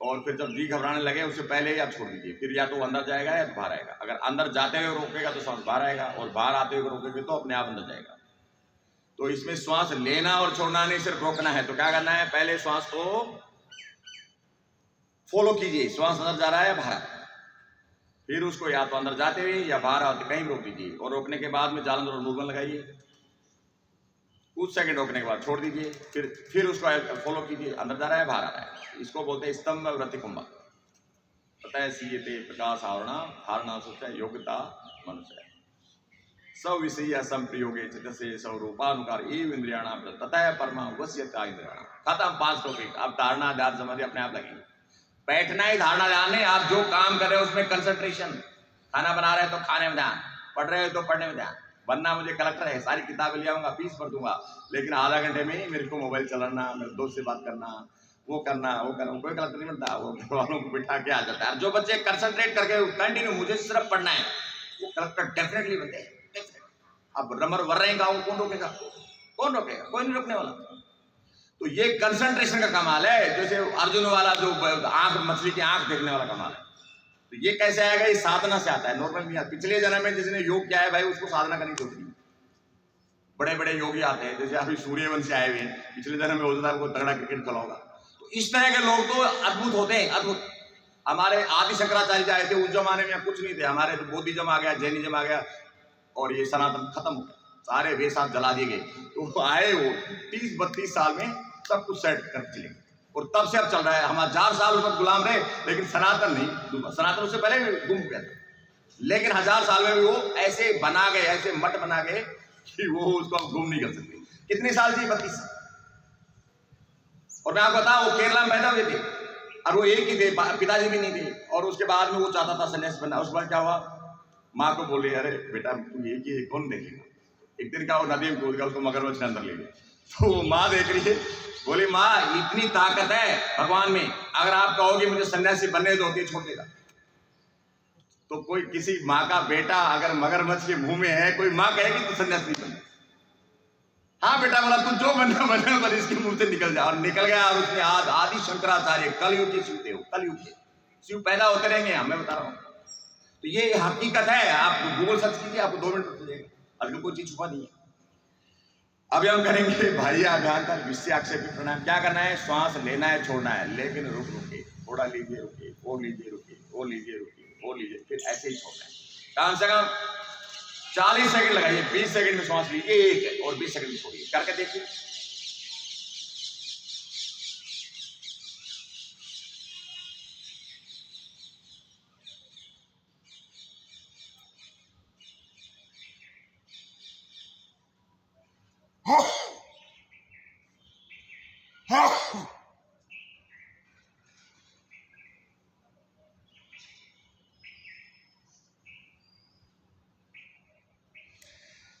और फिर जब जी घबराने लगे उससे पहले ही आप छोड़ दीजिए। फिर या तो अंदर जाएगा या तो बाहर आएगा। अगर अंदर जाते हुए रोकेगा तो सांस बाहर आएगा, और बाहर आते हुए रोकेंगे तो अपने आप अंदर जाएगा। तो इसमें श्वास लेना और छोड़ना नहीं, सिर्फ रोकना है। तो क्या करना है, पहले श्वास को फॉलो कीजिए, श्वास अंदर जा रहा है बाहर आ रहा है, फिर उसको या तो अंदर जाते हुए या बाहर आते कहीं रोक दीजिए। और रोकने के बाद में जालंधर और मूवमेंट लगाइए, कुछ सेकंड रोकने के बाद छोड़ दीजिए, फिर उसको फॉलो कीजिए, अंदर जा रहा है बाहर आ रहा है। इसको बोलते हैं स्तंभ वृत्ति कुंभ। ततः सीयते प्रकाश आवरणा धारणा सोचा योग्यता मनुष्य सविषय संप्रयोगे चित्तसे स्वरूपानुकार एव इंद्रियाणाम ततः परमा वश्यता इंद्रियाणाम। खत्म 5 टॉपिक। अब धारणा ध्यान समाधि अपने आप लगेंगे। बैठना ही धारणा ध्यान है। आप जो काम कर रहे हो उसमें कंसंट्रेशन। खाना बना रहे हो तो खाने में ध्यान, पढ़ रहे हो तो पढ़ने में ध्यान। बनना मुझे कलेक्टर है, सारी किताबें ले आऊंगा, फीस भर दूंगा, लेकिन आधा घंटे में ही मेरे को मोबाइल चलाना, मेरे दोस्त से बात करना, वो करना। कोई कलेक्टर नहीं बनता, वो घर वालों को बिठा के आ जाता है। जो बच्चे कंसंट्रेट करके कंटिन्यू मुझे सिर्फ पढ़ना है, वो कलेक्टर डेफिनेटली बनते हैं। अब रमर वर रहे गाँव कौन रोकेगा, कौन रोकेगा, कोई नहीं रोकने वाला। तो ये कंसंट्रेशन का कमाल है। जैसे अर्जुन वाला जो आंख, मछली की आंख देखने वाला कमाल है। तो ये कैसे आएगा, ये साधना से आता है, नॉर्मल नहीं आता। पिछले जन्म में जिसने योग किया है भाई उसको साधना करनी होती है। बड़े बड़े योगी आते हैं, जैसे अभी सूर्यवंशी आए हुए हैं, पिछले जन्म में होता था वो तगड़ा क्रिकेट खेला होगा। तो इस तरह के लोग तो अद्भुत होते हैं, अद्भुत। हमारे आदि शंकराचार्य आए थे, उस जमाने में कुछ नहीं थे। हमारे तो बौद्धिज्म आ गया, जैनिज्म आ गया, और ये सनातन खत्म हो गया, सारे वेद साथ जला दिए गए। तो आए वो 30-32 साल में सब कुछ सेट कर चले, और तब से अब चल रहा है। हम 1000 साल उसमें गुलाम रहे, लेकिन सनातन नहीं। सनातन उससे पहले गुम हो गया था, लेकिन 1000 साल में भी वो ऐसे बना गए, ऐसे मठ बना गए कि वो उसको हम गुम नहीं कर सकते। कितने साल जी, 32 साल। और मैं आपको बताऊं, वो केरला में पैदा हुए थे, और वो एक ही थे, पिताजी भी नहीं थे। और उसके बाद में वो चाहता था सन्यासी बनना। उसके बाद क्या हुआ, माँ को बोले अरे बेटा तू एक ही कौन देखेगा। एक दिन क्या वो नदी में कूद गया, उसको मगरमच्छ के अंदर ले गया। तो वो माँ देख रही है, बोली माँ इतनी ताकत है भगवान में, अगर आप कहोगे मुझे सन्यासी बनने दो तो छोड़ देगा। तो कोई किसी माँ का बेटा अगर मगरमच्छ के मुंह में है, कोई माँ कहेगी तो सन्यासी बन। हाँ बेटा बोला तू जो बनना बनना, पर इसके मुंह से निकल जा। और निकल गया। और उसने आज आदि शंकराचार्य कलयुग के शिव थे, कलयुग के शिव पैदा होते रहेंगे, मैं बता रहा हूँ। तो ये हकीकत है। आप गूगल सर्च कीजिए, आपको 2 मिनट में जाएगा, अगर कोई चीज छुपा नहीं है। अभी हम करेंगे भाई अभियान का विषय आक्षेप प्राणायाम। क्या करना है, श्वास लेना है, छोड़ना है, लेकिन रुक रुके, थोड़ा लीजिए रुके, वो लीजिए रुके, वो लीजिए रुके, वो लीजिए, फिर ऐसे ही छोड़ना है। कम से कम 40 सेकंड लगाइए। 20 सेकंड में श्वास लीजिए एक, और 20 सेकंड में छोड़िए। करके देखिए।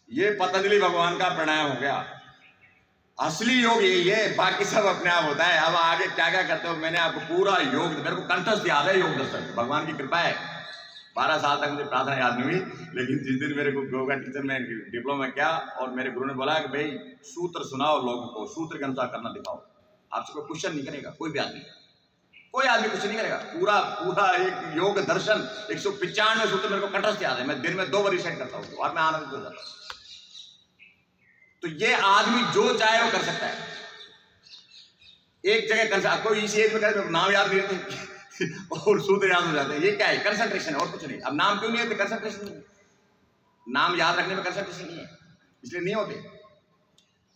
ये पतंजलि भगवान का प्राणायाम हो गया। असली योग यही है, बाकी सब अपने आप होता है। अब आगे क्या क्या करते हो, मैंने आपको पूरा योग, मेरे को कंठस्थ याद है योग दर्शन, भगवान की कृपा है। 12 साल तक मुझे प्रार्थना याद नहीं हुई, लेकिन जिस दिन मेरे को योगा टीचर में डिप्लोमा किया और मेरे गुरु ने बोला कि भाई सूत्र सुनाओ लोगों को, सूत्र के अनुसार करना दिखाओ। आपसे कोई क्वेश्चन नहीं करेगा, कोई भी आदमी, कोई आदमी कुछ नहीं करेगा। पूरा पूरा एक योग दर्शन 195 सूत्र मेरे को कंठस्थ याद है। मैं दिन में 2 बार रिसाइट करता हूँ और मैं आनंदित हो जाता हूँ। तो ये आदमी जो चाहे वो कर सकता है, एक जगह कर सकता। कोई इसी एज में करे, नाम याद नहीं रहते और सूत्र याद हो जाते हैं। ये क्या है, कंसंट्रेशन है और कुछ नहीं। अब नाम क्यों नहीं होते, कंसंट्रेशन नहीं है। नाम याद रखने में कंसंट्रेशन नहीं है, इसलिए नहीं होते।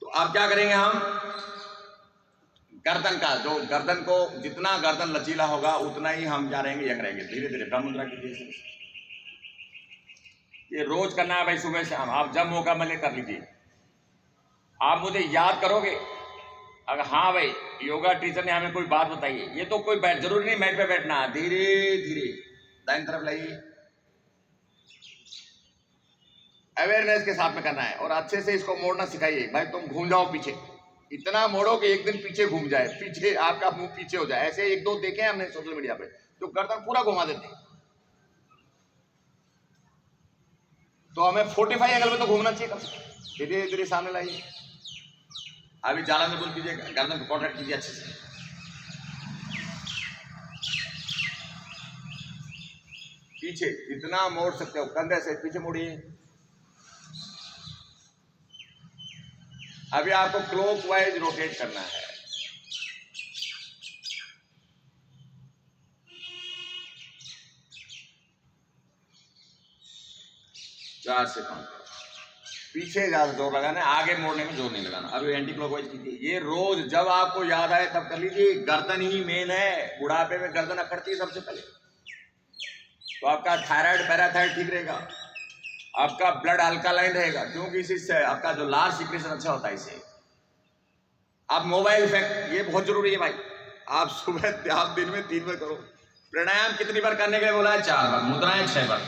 तो अब क्या करेंगे हम, गर्दन का, जो गर्दन को जितना गर्दन लचीला होगा उतना ही हम क्या रहेंगे, यंग रहेंगे। धीरे धीरे ब्रह्म मुद्रा कीजिए। ये रोज करना है भाई, सुबह शाम। आप जब मौका मिले कर लीजिए। आप मुझे याद करोगे अगर हाँ भाई योगा टीचर ने हमें कोई बात बताई है, ये तो कोई जरूरी नहीं मैट पे बैठना, धीरे धीरे दाहिनी तरफ लाइए, अवेयरनेस के साथ में करना है। और अच्छे से इसको मोड़ना सिखाइए। भाई तुम घूम जाओ पीछे, इतना मोड़ो कि एक दिन पीछे घूम जाए, पीछे आपका मुंह पीछे हो जाए। ऐसे एक दो देखे हैं हमने सोशल मीडिया पे, जो गर्दन पूरा घुमा देते हैं। तो हमें 45 एंगल में तो घूमना चाहिए कम से कम। धीरे धीरे सामने लाइए। अभी ज्यादा में बोल कीजिए, गर्दन को कॉन्ट्रैक्ट कीजिए अच्छे से। पीछे जितना मोड़ सकते हो, कंधे से पीछे मोड़िए। अभी आपको क्लॉकवाइज रोटेट करना है। चार से पांच। पीछे ज्यादा जोर लगाना है, आगे मोड़ने में जोर नहीं लगाना। अभी एंटी क्लॉकवाइज कीजिए। ये रोज जब आपको याद आए तब कर लीजिए। गर्दन ही मेन है, बुढ़ापे में गर्दन अकड़ती है सबसे पहले। तो आपका थायराइड पैराथाइड ठीक रहेगा, आपका ब्लड अल्कालाइन रहेगा, क्योंकि इससे आपका जो लार सिक्रेशन अच्छा होता है इससे। आप मोबाइल इफेक्ट, ये बहुत जरूरी है भाई। आप सुबह, आप दिन में 3 बार करो। प्राणायाम कितनी बार करने के लिए बोला है? 4 बार। मुद्राएं 6 बार।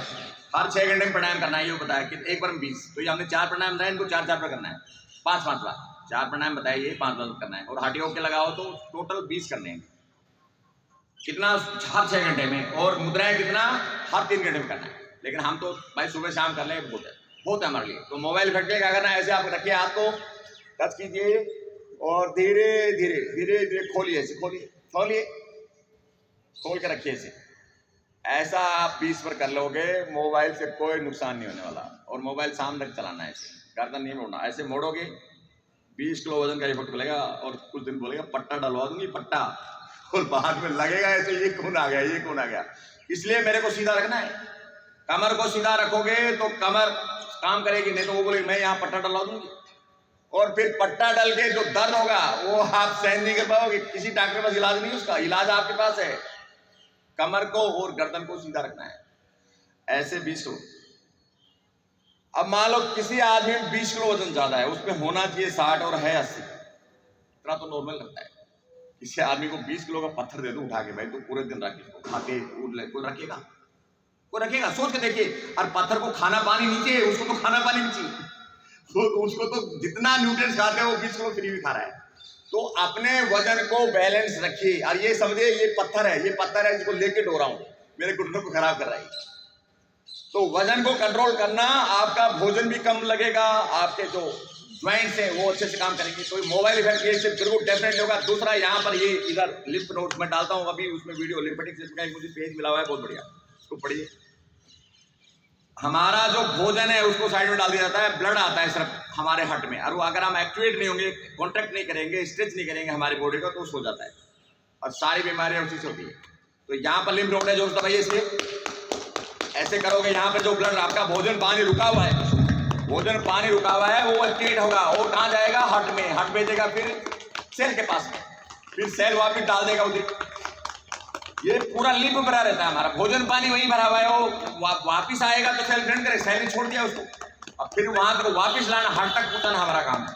हर 6 घंटे में प्राणायाम करना है, ये बताया कि एक बार में 20। तो ये हमने 4 प्राणायाम बताया, इनको 4-4 बार करना है, 5-5 बार। 4 प्राणायाम बताइए, 5 बार करना है। और हट योग के लगाओ तो टोटल 20 करने हैं। कितना? हर 6 घंटे में। और मुद्राएं कितना? हर 3 घंटे में करना है। लेकिन हम तो भाई सुबह शाम कर ले, बहुत है हमारे लिए। तो मोबाइल इफेक्ट क्या करना है? ऐसे आप रखिए, हाथ को टच कीजिए और धीरे धीरे धीरे धीरे खोलिए। ऐसे खोलिए, खोलिए, खोल के रखिए ऐसे। ऐसा आप 20 बार कर लोगे, मोबाइल से कोई नुकसान नहीं होने वाला। और मोबाइल शाम तक चलाना है, ऐसे गर्दन नहीं मोड़ना। ऐसे मोड़ोगे 20 किलो वजन का इफेक्ट मिलेगा। और कुछ दिन बोलेगा पट्टा डलवा दूंगी, पट्टा। और बाद में लगेगा ऐसे, ये कौन आ गया, ये कौन आ गया। इसलिए मेरे को सीधा रखना है। कमर को सीधा रखोगे तो कमर काम करेगी, नहीं तो वो बोलेगी मैं यहाँ पट्टा डलवा दूंगी। और फिर पट्टा डल के जो दर्द होगा वो आप सहन नहीं कर पाओगे। किसी डॉक्टर के पास इलाज नहीं है, उसका इलाज आपके पास है। कमर को और गर्दन को सीधा रखना है, ऐसे 20 किलो। अब मान लो किसी आदमी में 20 किलो वजन ज्यादा है, उसमें होना चाहिए 60 और है 80, इतना तो नॉर्मल लगता है। किसी आदमी को 20 किलो का पत्थर दे दो उठा के, भाई तो पूरे दिन रख इसको, खाते उठ ले, कोई रखेगा? कोई रखेगा? सोच के देखिए। और पत्थर को खाना पानी नीचे है, उसको तो खाना पानी नीचे, उसको तो जितना न्यूट्रिएंट्स खाते हैं वो 20 किलो फ्री भी खा रहा है। तो अपने वजन को बैलेंस रखिए। और ये समझिए ये पत्थर है, ये पत्थर है, इसको लेके डो रहा हूं, मेरे घुटनों को खराब कर रहा है। तो वजन को कंट्रोल करना, आपका भोजन भी कम लगेगा, आपके जो ज्वाइंट्स हैं वो अच्छे से काम करेंगे। तो मोबाइल इफेक्ट ये से बिल्कुल डेफिनेट होगा। दूसरा यहाँ पर ये इधर लिम्फ नोड्स में डालता हूँ अभी, उसमें वीडियो लिम्फेटिक सिस्टम का मुझे पेज मिला हुआ है, बहुत बढ़िया, उसको पढ़िए। हमारा जो भोजन है उसको साइड में डाल दिया जाता है, ब्लड आता है सिर्फ हमारे हार्ट में। और वो अगर हम एक्टिवेट नहीं होंगे, कॉन्ट्रैक्ट नहीं करेंगे, स्ट्रेच नहीं करेंगे हमारी बॉडी का, तो सो जाता है। और सारी बीमारियां उसी से होती है। तो यहाँ पर लिम्फ नोड है जो दबाइए इसे, ऐसे करोगे। यहाँ पर जो ब्लड, आपका भोजन पानी रुका हुआ है, भोजन पानी रुका हुआ है, वो एक्टिवेट होगा। वो कहाँ जाएगा? हार्ट में। हार्ट भेजेगा फिर सेल के पास में, फिर सेल वापिस डाल देगा उधर। ये पूरा लिम्फ भरा रहता है हमारा, भोजन पानी वहीं भरा हुआ है। वो वापिस आएगा तो सेल ग्रहण करे, सेल ने छोड़ दिया उसको, अब फिर वहां तक वापिस लाना, हार्ट तक पहुंचाना हमारा काम है।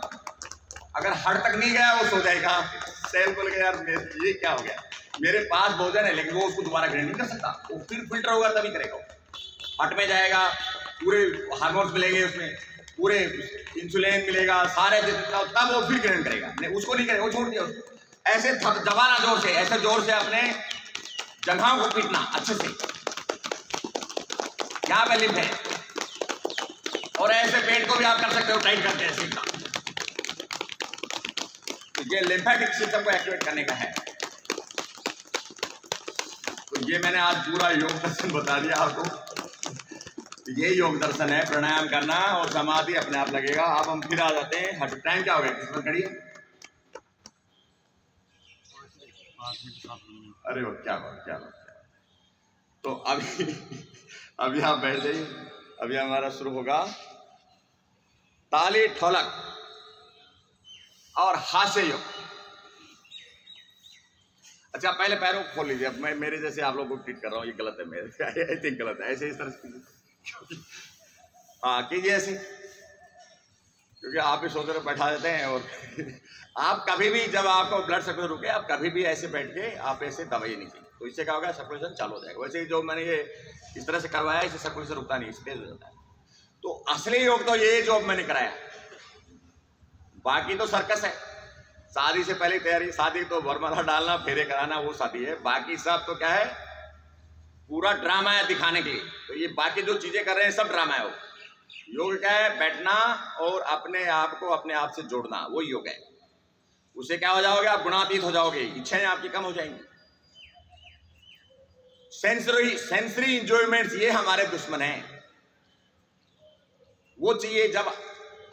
अगर हार्ट तक नहीं गया वो सो जाएगा। सेल बोल गया यार ये क्या हो गया, मेरे पास भोजन है, लेकिन वो उसको दोबारा ग्रहण नहीं कर सकता, वो फिर फिल्टर होगा तभी करेगा। हार्ट में जाएगा, पूरे हार्मोन्स मिलेंगे उसमें, पूरे इंसुलिन मिलेगा, सारे जितना, तब वो फिर ग्रहण करेगा। नहीं उसको नहीं करेगा, वो छोड़ दिया उसको। ऐसे दबाना जोर से, ऐसे जोर से अपने जगहों को पीटना अच्छे से, यहाँ पे लिम्फ है। और ऐसे पेट को भी आप कर सकते हो, टाइट करते हैं सीधा। तो ये लिम्फेटिक सिस्टम को एक्टिवेट करने का है। तो ये मैंने आज पूरा योग दर्शन बता दिया आपको। ये योग दर्शन है, प्राणायाम करना और समाधि अपने आप लगेगा। अब हम फिर आ जाते हैं हट। टाइम क्या हो गया, किस पर करिए? अरे वो क्या बात, क्या बात। तो अभी आप बैठ जाइए। अभी हमारा शुरू होगा ताली ठोलक और हास्य योग। अच्छा पहले पैरों को खोल लीजिए। अब मैं मेरे जैसे आप लोगों को ट्रीट कर रहा हूँ, ये गलत है मेरे आई थिंक गलत है, ऐसे इस तरह से कीजिए। हाँ कीजिए ऐसे, क्योंकि आप भी सोच रहे बैठा देते हैं। और आप कभी भी जब आपको ब्लड सर्कुलेशन रुके, आप कभी भी ऐसे बैठ के आप ऐसे दबाइए नहीं चाहिए, तो इससे क्या होगा, सर्कुलेशन चालू हो जाएगा। वैसे ही जो मैंने ये इस तरह से करवाया, इससे सर्कुलेशन रुकता नहीं, इससे तेज हो जाता है। तो असली योग तो ये जो मैंने कराया, बाकी तो सर्कस है। शादी से पहले तैयारी, शादी तो वरमाला डालना, फेरे कराना, वो शादी है। बाकी सब तो क्या है, पूरा ड्रामा है दिखाने के लिए। तो ये बाकी जो चीजें कर रहे हैं सब ड्रामा है। वो योग क्या है, बैठना और अपने आप को अपने आप से जोड़ना, वो योग है। उससे क्या हो जाओगे, आप गुणातीत हो जाओगे, इच्छाएं आपकी कम हो जाएंगी। सेंसरी इंजॉयमेंट्स ये हमारे दुश्मन हैं। वो चाहिए जब,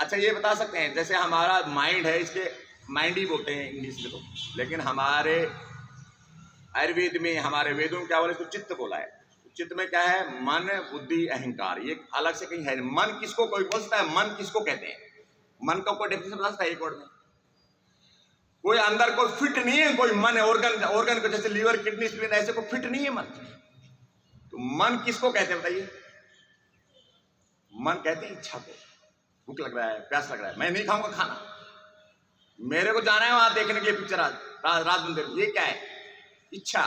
अच्छा ये बता सकते हैं, जैसे हमारा माइंड है, इसके माइंड ही बोलते हैं इंग्लिश में तो, लेकिन हमारे आयुर्वेद में, हमारे वेदों में क्या बोले, इसको चित्त बोला है। चित्त में क्या है, मन, बुद्धि, अहंकार, ये अलग से कहीं है। मन किसको कोई बोल सकता है, मन किसको कहते हैं? मन का कोई डेफिनेशन बता सकता है एक वर्ड में? कोई अंदर कोई फिट नहीं है, कोई मन है, ऑर्गन को, जैसे लीवर, किडनी, स्प्लीन, ऐसे कोई फिट नहीं है मन। तो मन किसको कहते हैं बताइए? मन कहते हैं इच्छा को। भूख लग रहा है, प्यास लग रहा है, मैं नहीं खाऊंगा खाना, मेरे को जाना है वहां देखने के लिए पिक्चर, राज मंदिर, ये क्या है, इच्छा।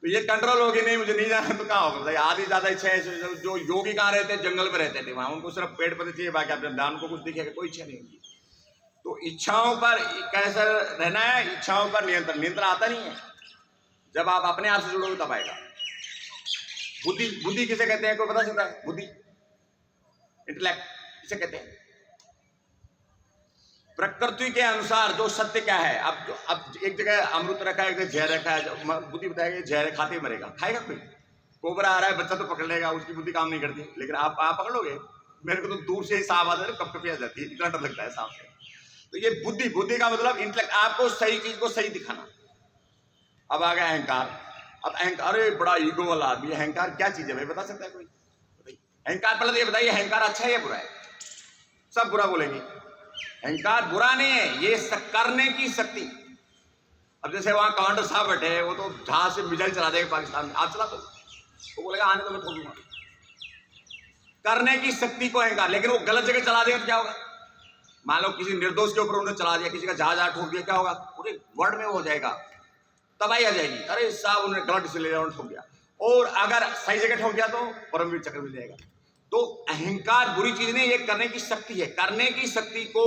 तो ये कंट्रोल होगी नहीं, मुझे नहीं जाना, तो कहाँ होगा? आधी ज्यादा इच्छा है। जो योगी कहाँ रहते हैं, जंगल में रहते थे, वहां उनको सिर्फ पेड़ पौधे चाहिए, बाकी आप ध्यान को कुछ दिखेगा, कोई इच्छा नहीं होगी। तो इच्छाओं पर कैसा रहना है, इच्छाओं पर नियंत्रण आता नहीं है। जब आप अपने आप से जुड़ोगे तब आएगा। बुद्धि किसे कहते हैं, कोई बता सकता है? बुद्धि, इंटेलेक्ट किसे कहते हैं? प्रकृति के अनुसार जो सत्य क्या है। अब एक जगह अमृत रखा है, एक जगह जहर रखा है। बुद्धि बताएगा जहर खाते ही मरेगा, खाएगा कोई? कोबरा आ रहा है, बच्चा तो पकड़ लेगा, उसकी बुद्धि काम नहीं करती। लेकिन आप पकड़ लोगे? मेरे को तो दूर से ही सांप आ जाए, कब कभी आ जाती है, इतना डर लगता है सांप से। तो ये बुद्धि का मतलब इंटेलेक्ट, आपको सही चीज को सही दिखाना। अब आ गया अहंकार। अब अहंकार, अरे बड़ा ईगो वाला आदमी, अहंकार क्या चीज है भाई, बता सकता है कोई? अहंकार पहले ये बताइए, अहंकार अच्छा है या बुरा है? सब बुरा बोलेंगे। अहंकार बुरा नहीं है, ये करने की शक्ति। अब जैसे वहां कमांडर साहब बैठे हैं, वो तो जहाज से मिसाइल चला देंगे पाकिस्तान में, आप चला दो, वो बोलेगा आने तो मैं ठोक दूंगा। करने की शक्ति को अहंकार। लेकिन वो गलत जगह चला देंगे तो क्या होगा? मान लो किसी निर्दोष के ऊपर उन्होंने चला दिया, किसी का जहाज ठोक दिया, क्या होगा? पूरे वर्ल्ड में वो हो जाएगा, तबाही आ जाएगी। अरे साहब उन्होंने गलत से ले ठोक दिया। और अगर सही जगह ठोक दिया तो परमवीर चक्र मिल जाएगा। तो अहंकार बुरी चीज नहीं, ये करने की शक्ति है। करने की शक्ति को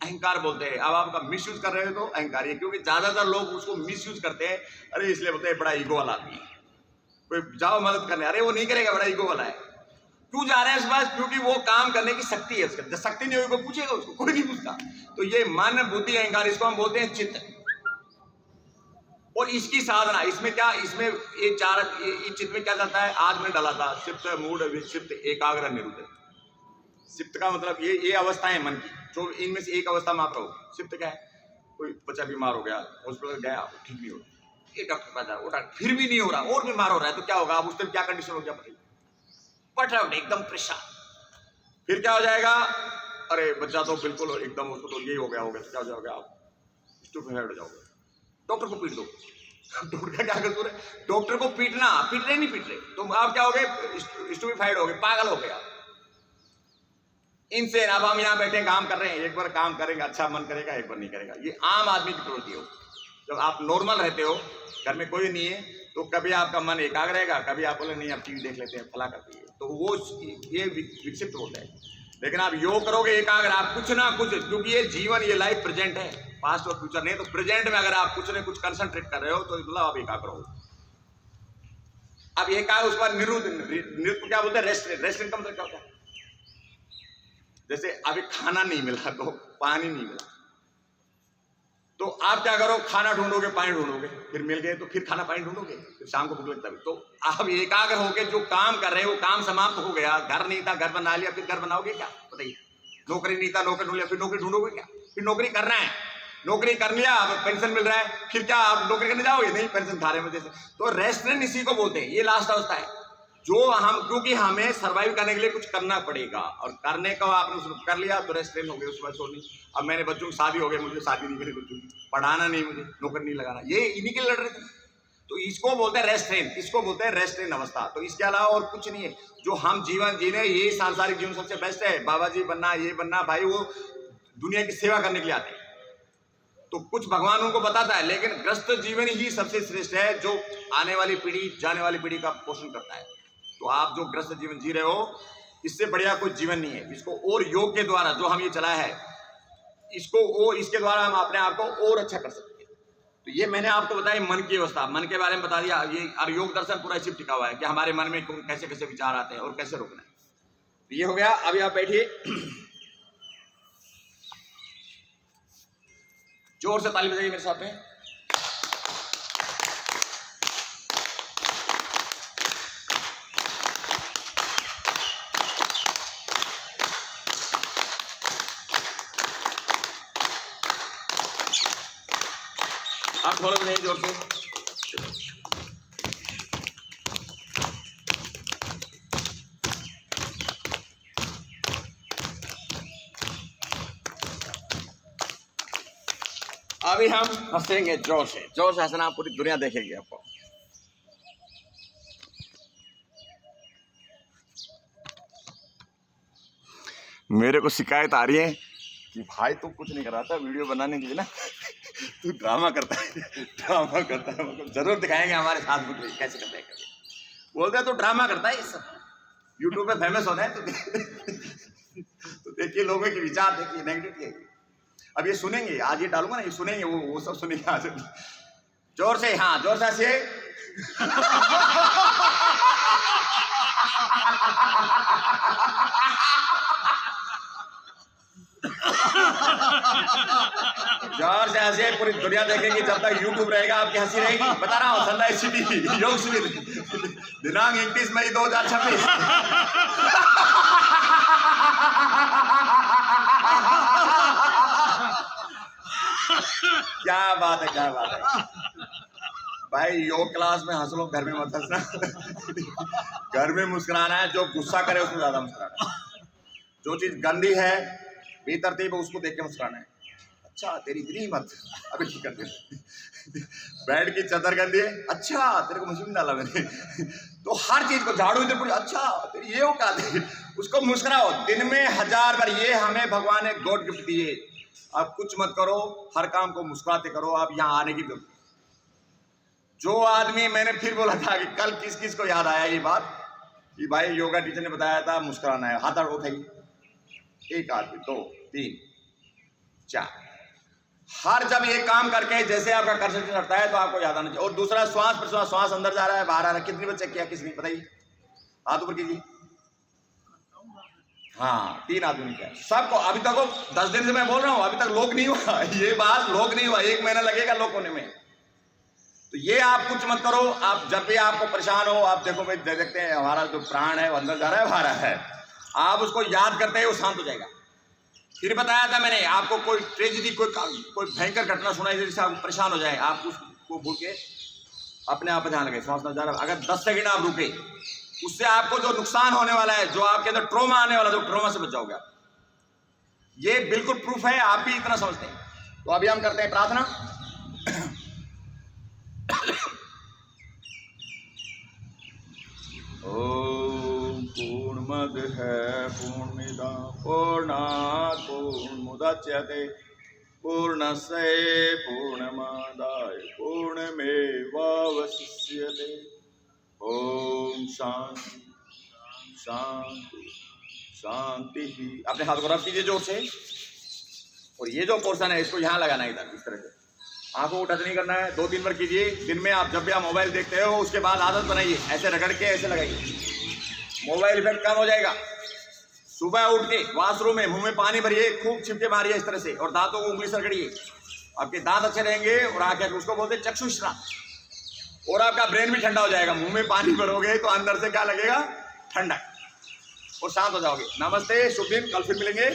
अहंकार बोलते हैं। अब आपका मिसयूज कर रहे हो तो अहंकार है, क्योंकि ज्यादातर लोग उसको मिसयूज करते हैं। अरे इसलिए बोलते हैं बड़ा ईगो वाला आदमी, कोई जाओ मदद करने, अरे वो नहीं करेगा, बड़ा ईगो वाला है। क्यों जा रहे हैं इस बात? क्योंकि वो काम करने की शक्ति है उसके। शक्ति नहीं होगी कोई पूछेगा उसको? कोई नहीं पूछता। तो ये मन, बुद्धि, अहंकार, इसको हम बोलते हैं चित्त। और इसकी साधना, इसमें क्या, इसमें ये चार, ये चित्त में क्या जाता है? आज मैंने डाला था, चित्त, मूढ़, विक्षिप्त, एकाग्र, निरुद्ध। सिप्त का मतलब ये अवस्थाएं मन की, जो इनमें से एक अवस्था में आप रहो। सिप्त क्या है? कोई बच्चा बीमार हो गया, हॉस्पिटल गया, ठीक नहीं हो रहा, ये डॉक्टर पास जाओ, वो डॉक्टर फिर भी नहीं हो रहा, और बीमार हो रहा है, तो क्या होगा? अब उस टाइम क्या कंडीशन हो गया बताइए? पट एकदम परेशान। फिर क्या हो जाएगा? अरे बच्चा तो बिल्कुल एकदम, उसको तो ये हो गया, तो क्या हो जाओगे आप? स्टूपेफाइड हो जाओगे, डॉक्टर को पीट दो। डॉक्टर का क्या कसूर है? डॉक्टर को पीटना, पीट रहे नहीं पीट रहे, तो आप क्या हो गए? स्टूपेफाइड हो गए, पागल हो गया। इनसे अब हम यहाँ बैठे काम कर रहे हैं, एक बार काम करेंगे अच्छा मन करेगा, एक बार नहीं करेगा। ये आम आदमी की प्रवृत्ति हो। जब आप नॉर्मल रहते हो, घर में कोई नहीं है, तो कभी आपका मन एकाग्र रहेगा, कभी आप बोले नहीं अब टीवी देख लेते हैं, फला करती है, तो वो ये विक्षिप्त होता है। लेकिन आप योग करोगे एकाग्र, आप कुछ ना कुछ, क्योंकि ये जीवन, ये लाइफ प्रेजेंट है, पास्ट और फ्यूचर नहीं। तो प्रेजेंट में अगर आप कुछ न कुछ कंसंट्रेट कर रहे हो तो मतलब आप एकाग्र हो। अब एकाग्र, उस पर निरुद्ध क्या बोलते हैं? रेस्टलेंट का मतलब क्या होता है? जैसे अभी खाना नहीं मिला तो पानी नहीं मिला, तो आप क्या करो? खाना ढूंढोगे, पानी ढूंढोगे, फिर मिल गए तो फिर खाना पानी ढूंढोगे, फिर शाम को भूख लगता है। तो आप एकाग्र होके जो काम कर रहे हो, वो काम समाप्त हो गया। घर नहीं था, घर बना लिया, फिर घर बनाओगे क्या बताइए? नौकरी नहीं था, नौकरी ढूंढ लिया, फिर नौकरी ढूंढोगे क्या? फिर नौकरी करना है, नौकरी कर लिया, अब पेंशन मिल रहा है, फिर क्या आप नौकरी करने जाओगे? नहीं, पेंशन खा रहे हैं जैसे। तो रेस्टोरेंट इसी को बोलते हैं, ये लास्ट अवस्था है। जो हम, क्योंकि हमें सर्वाइव करने के लिए कुछ करना पड़ेगा, और करने का आपने शुरू कर लिया तो रेस्टोरेंट हो गए, उसके बाद छोड़नी। अब मैंने बच्चों की शादी हो गई, मुझे शादी नहीं करी, बच्चों की पढ़ाना नहीं, मुझे नौकरी नहीं लगाना, ये इन्हीं के लड़ रहे थे। तो इसको बोलते हैं रेस्टोरेंट, इसको बोलते हैं रेस्टोरेंट अवस्था। तो इसके अलावा और कुछ नहीं है। जो हम जीवन जी रहे, ये सांसारिक जीवन सबसे बेस्ट है। बाबा जी बनना, ये बनना, भाई वो दुनिया की सेवा करने के लिए आते हैं, तो कुछ भगवान उनको बताता है, लेकिन ग्रस्त जीवन ही सबसे श्रेष्ठ है, जो आने वाली पीढ़ी, जाने वाली पीढ़ी का पोषण करता है। तो आप जो ग्रस्त जीवन जी रहे हो, इससे बढ़िया कोई जीवन नहीं है। इसको और योग के द्वारा जो हम ये चलाया है, इसके द्वारा हम अपने आप को और अच्छा कर सकते हैं। तो ये मैंने आपको बताया मन की अवस्था, मन के बारे में बता दिया। ये और योग दर्शन पूरा इसी टिका हुआ है कि हमारे मन में कैसे कैसे विचार आते हैं और कैसे रोकना है। तो ये हो गया। अभी आप बैठिए, जोर से ताली बजाइए मेरे साथ में। आप थोड़ा बजाइए जोर से। अभी हम हंसेंगे जोर से, जोर से हंसना पूरी दुनिया देखेगी आपको। मेरे को शिकायत आ रही है कि भाई तू कुछ नहीं कर रहा था वीडियो बनाने के लिए ना, तू ड्रामा करता है, ड्रामा करता है। मतलब जरूर दिखाएंगे हमारे साथ में कैसे करते हैं। बोलते हैं तो ड्रामा करता है, इस यूट्यूब पे फेमस होना है। तो देखिए लोगों के विचार, देखिए नेगेटिव। अब ये सुनेंगे, आज ये डालूंगा ना, ये सुनेंगे, वो सब सुनेंगे आज। जोर से, हाँ जोर से हंसिए। जोर से हंसिए, पूरी दुनिया देखेगी। जब तक यूट्यूब रहेगा आपकी हंसी रहेगी। बता रहा हूँ, सनराइज सिटी योग शिविर दिनांक 29 मई 2026। क्या बात है, क्या बात है भाई। योग क्लास में हंस लो, घर में मत हंसना। घर में मुस्कुराना है, जो गुस्सा करे उसमें ज्यादा मुस्कुराना है। जो चीज गंदी है, बेतरतीब है, उसको देख के मुस्कुराना है। अच्छा तेरी इतनी हिम्मत, अभी ठीक कर दे। बेड की चादर गंदी है, अच्छा तेरे को मशीन डाला मैंने। तो हर चीज को झाड़ू इधर पूरी, अच्छा तेरी ये औकात है, उसको मुस्कुराओ। दिन में 1000 बार, ये हमें भगवान ने गॉड गिफ्ट दी है। आप कुछ मत करो, हर काम को मुस्कुराते करो। आप यहाँ आने की जरूरत। जो आदमी, मैंने फिर बोला था कि कल किस किस को याद आया ये बात कि भाई योगा टीचर ने बताया था मुस्कुराना है, हाथ उठाइए। 1 आदमी, 2, 3, 4। हर जब ये काम करके जैसे आपका कंसंट्रेशन करता है तो आपको याद आना चाहिए। और दूसरा, श्वास प्रश्वास, श्वास अंदर जा रहा है बाहर आ रहा है। कितनी बच्चे किया, किसने बताइए, हाथ ऊपर कीजिए। हाँ 3 आदमी ने किया सबको। अभी तक 10 दिन से मैं बोल रहा हूँ, अभी तक लोग नहीं हुआ। ये बात लोग नहीं हुआ, 1 महीना लगेगा लोग होने में। तो ये आप कुछ मत करो। आप जब भी आपको परेशान हो, आप देखो भाई, देखते हैं हमारा जो प्राण है वो अंदर जा रहा है, बाहर है। आप उसको याद करते हैं, वो शांत हो जाएगा। फिर बताया था मैंने आपको, कोई ट्रेजेडी, कोई भयंकर घटना सुनाई जिससे आप परेशान हो जाए, आप उसको भूल के अपने आप ध्यान लगे, श्वास नजर। अगर 10 सेकंड आप रुके, उससे आपको जो नुकसान होने वाला है, जो आपके अंदर ट्रॉमा आने वाला, जो ट्रॉमा से बच जाओगे। ये बिल्कुल प्रूफ है, आप भी इतना समझते हैं। तो अभी हम करते हैं प्रार्थना। ओम पूर्णमद है पूर्णमिदं पूर्णात् पूर्णमुदच्यते पूर्णस्य पूर्णमादाय पूर्णमेवावशिष्यते। ओम शांति शांति शांति। अपने हाथ को रख दीजिए जोर से। और ये जो पोर्शन है इसको यहाँ लगाना है, इधर इस तरह से। आंखों को टच नहीं करना है। 2-3 बार कीजिए दिन में। आप जब भी आप मोबाइल देखते हो उसके बाद आदत बनाइए, ऐसे रगड़ के ऐसे लगाइए, मोबाइल इफेक्ट कम हो जाएगा। सुबह उठ के वॉशरूम में मुंह में पानी भरिए, खूब छिपके मारिए इस तरह से, और दांतों को उंगली से रगड़िए। आपके दांत अच्छे रहेंगे और आंखें, उसको बोलते हैं चक्षु स्नान। और आपका ब्रेन भी ठंडा हो जाएगा। मुंह में पानी भरोगे तो अंदर से क्या लगेगा, ठंडा, और शांत हो जाओगे। नमस्ते, शुभ दिन, कल फिर मिलेंगे।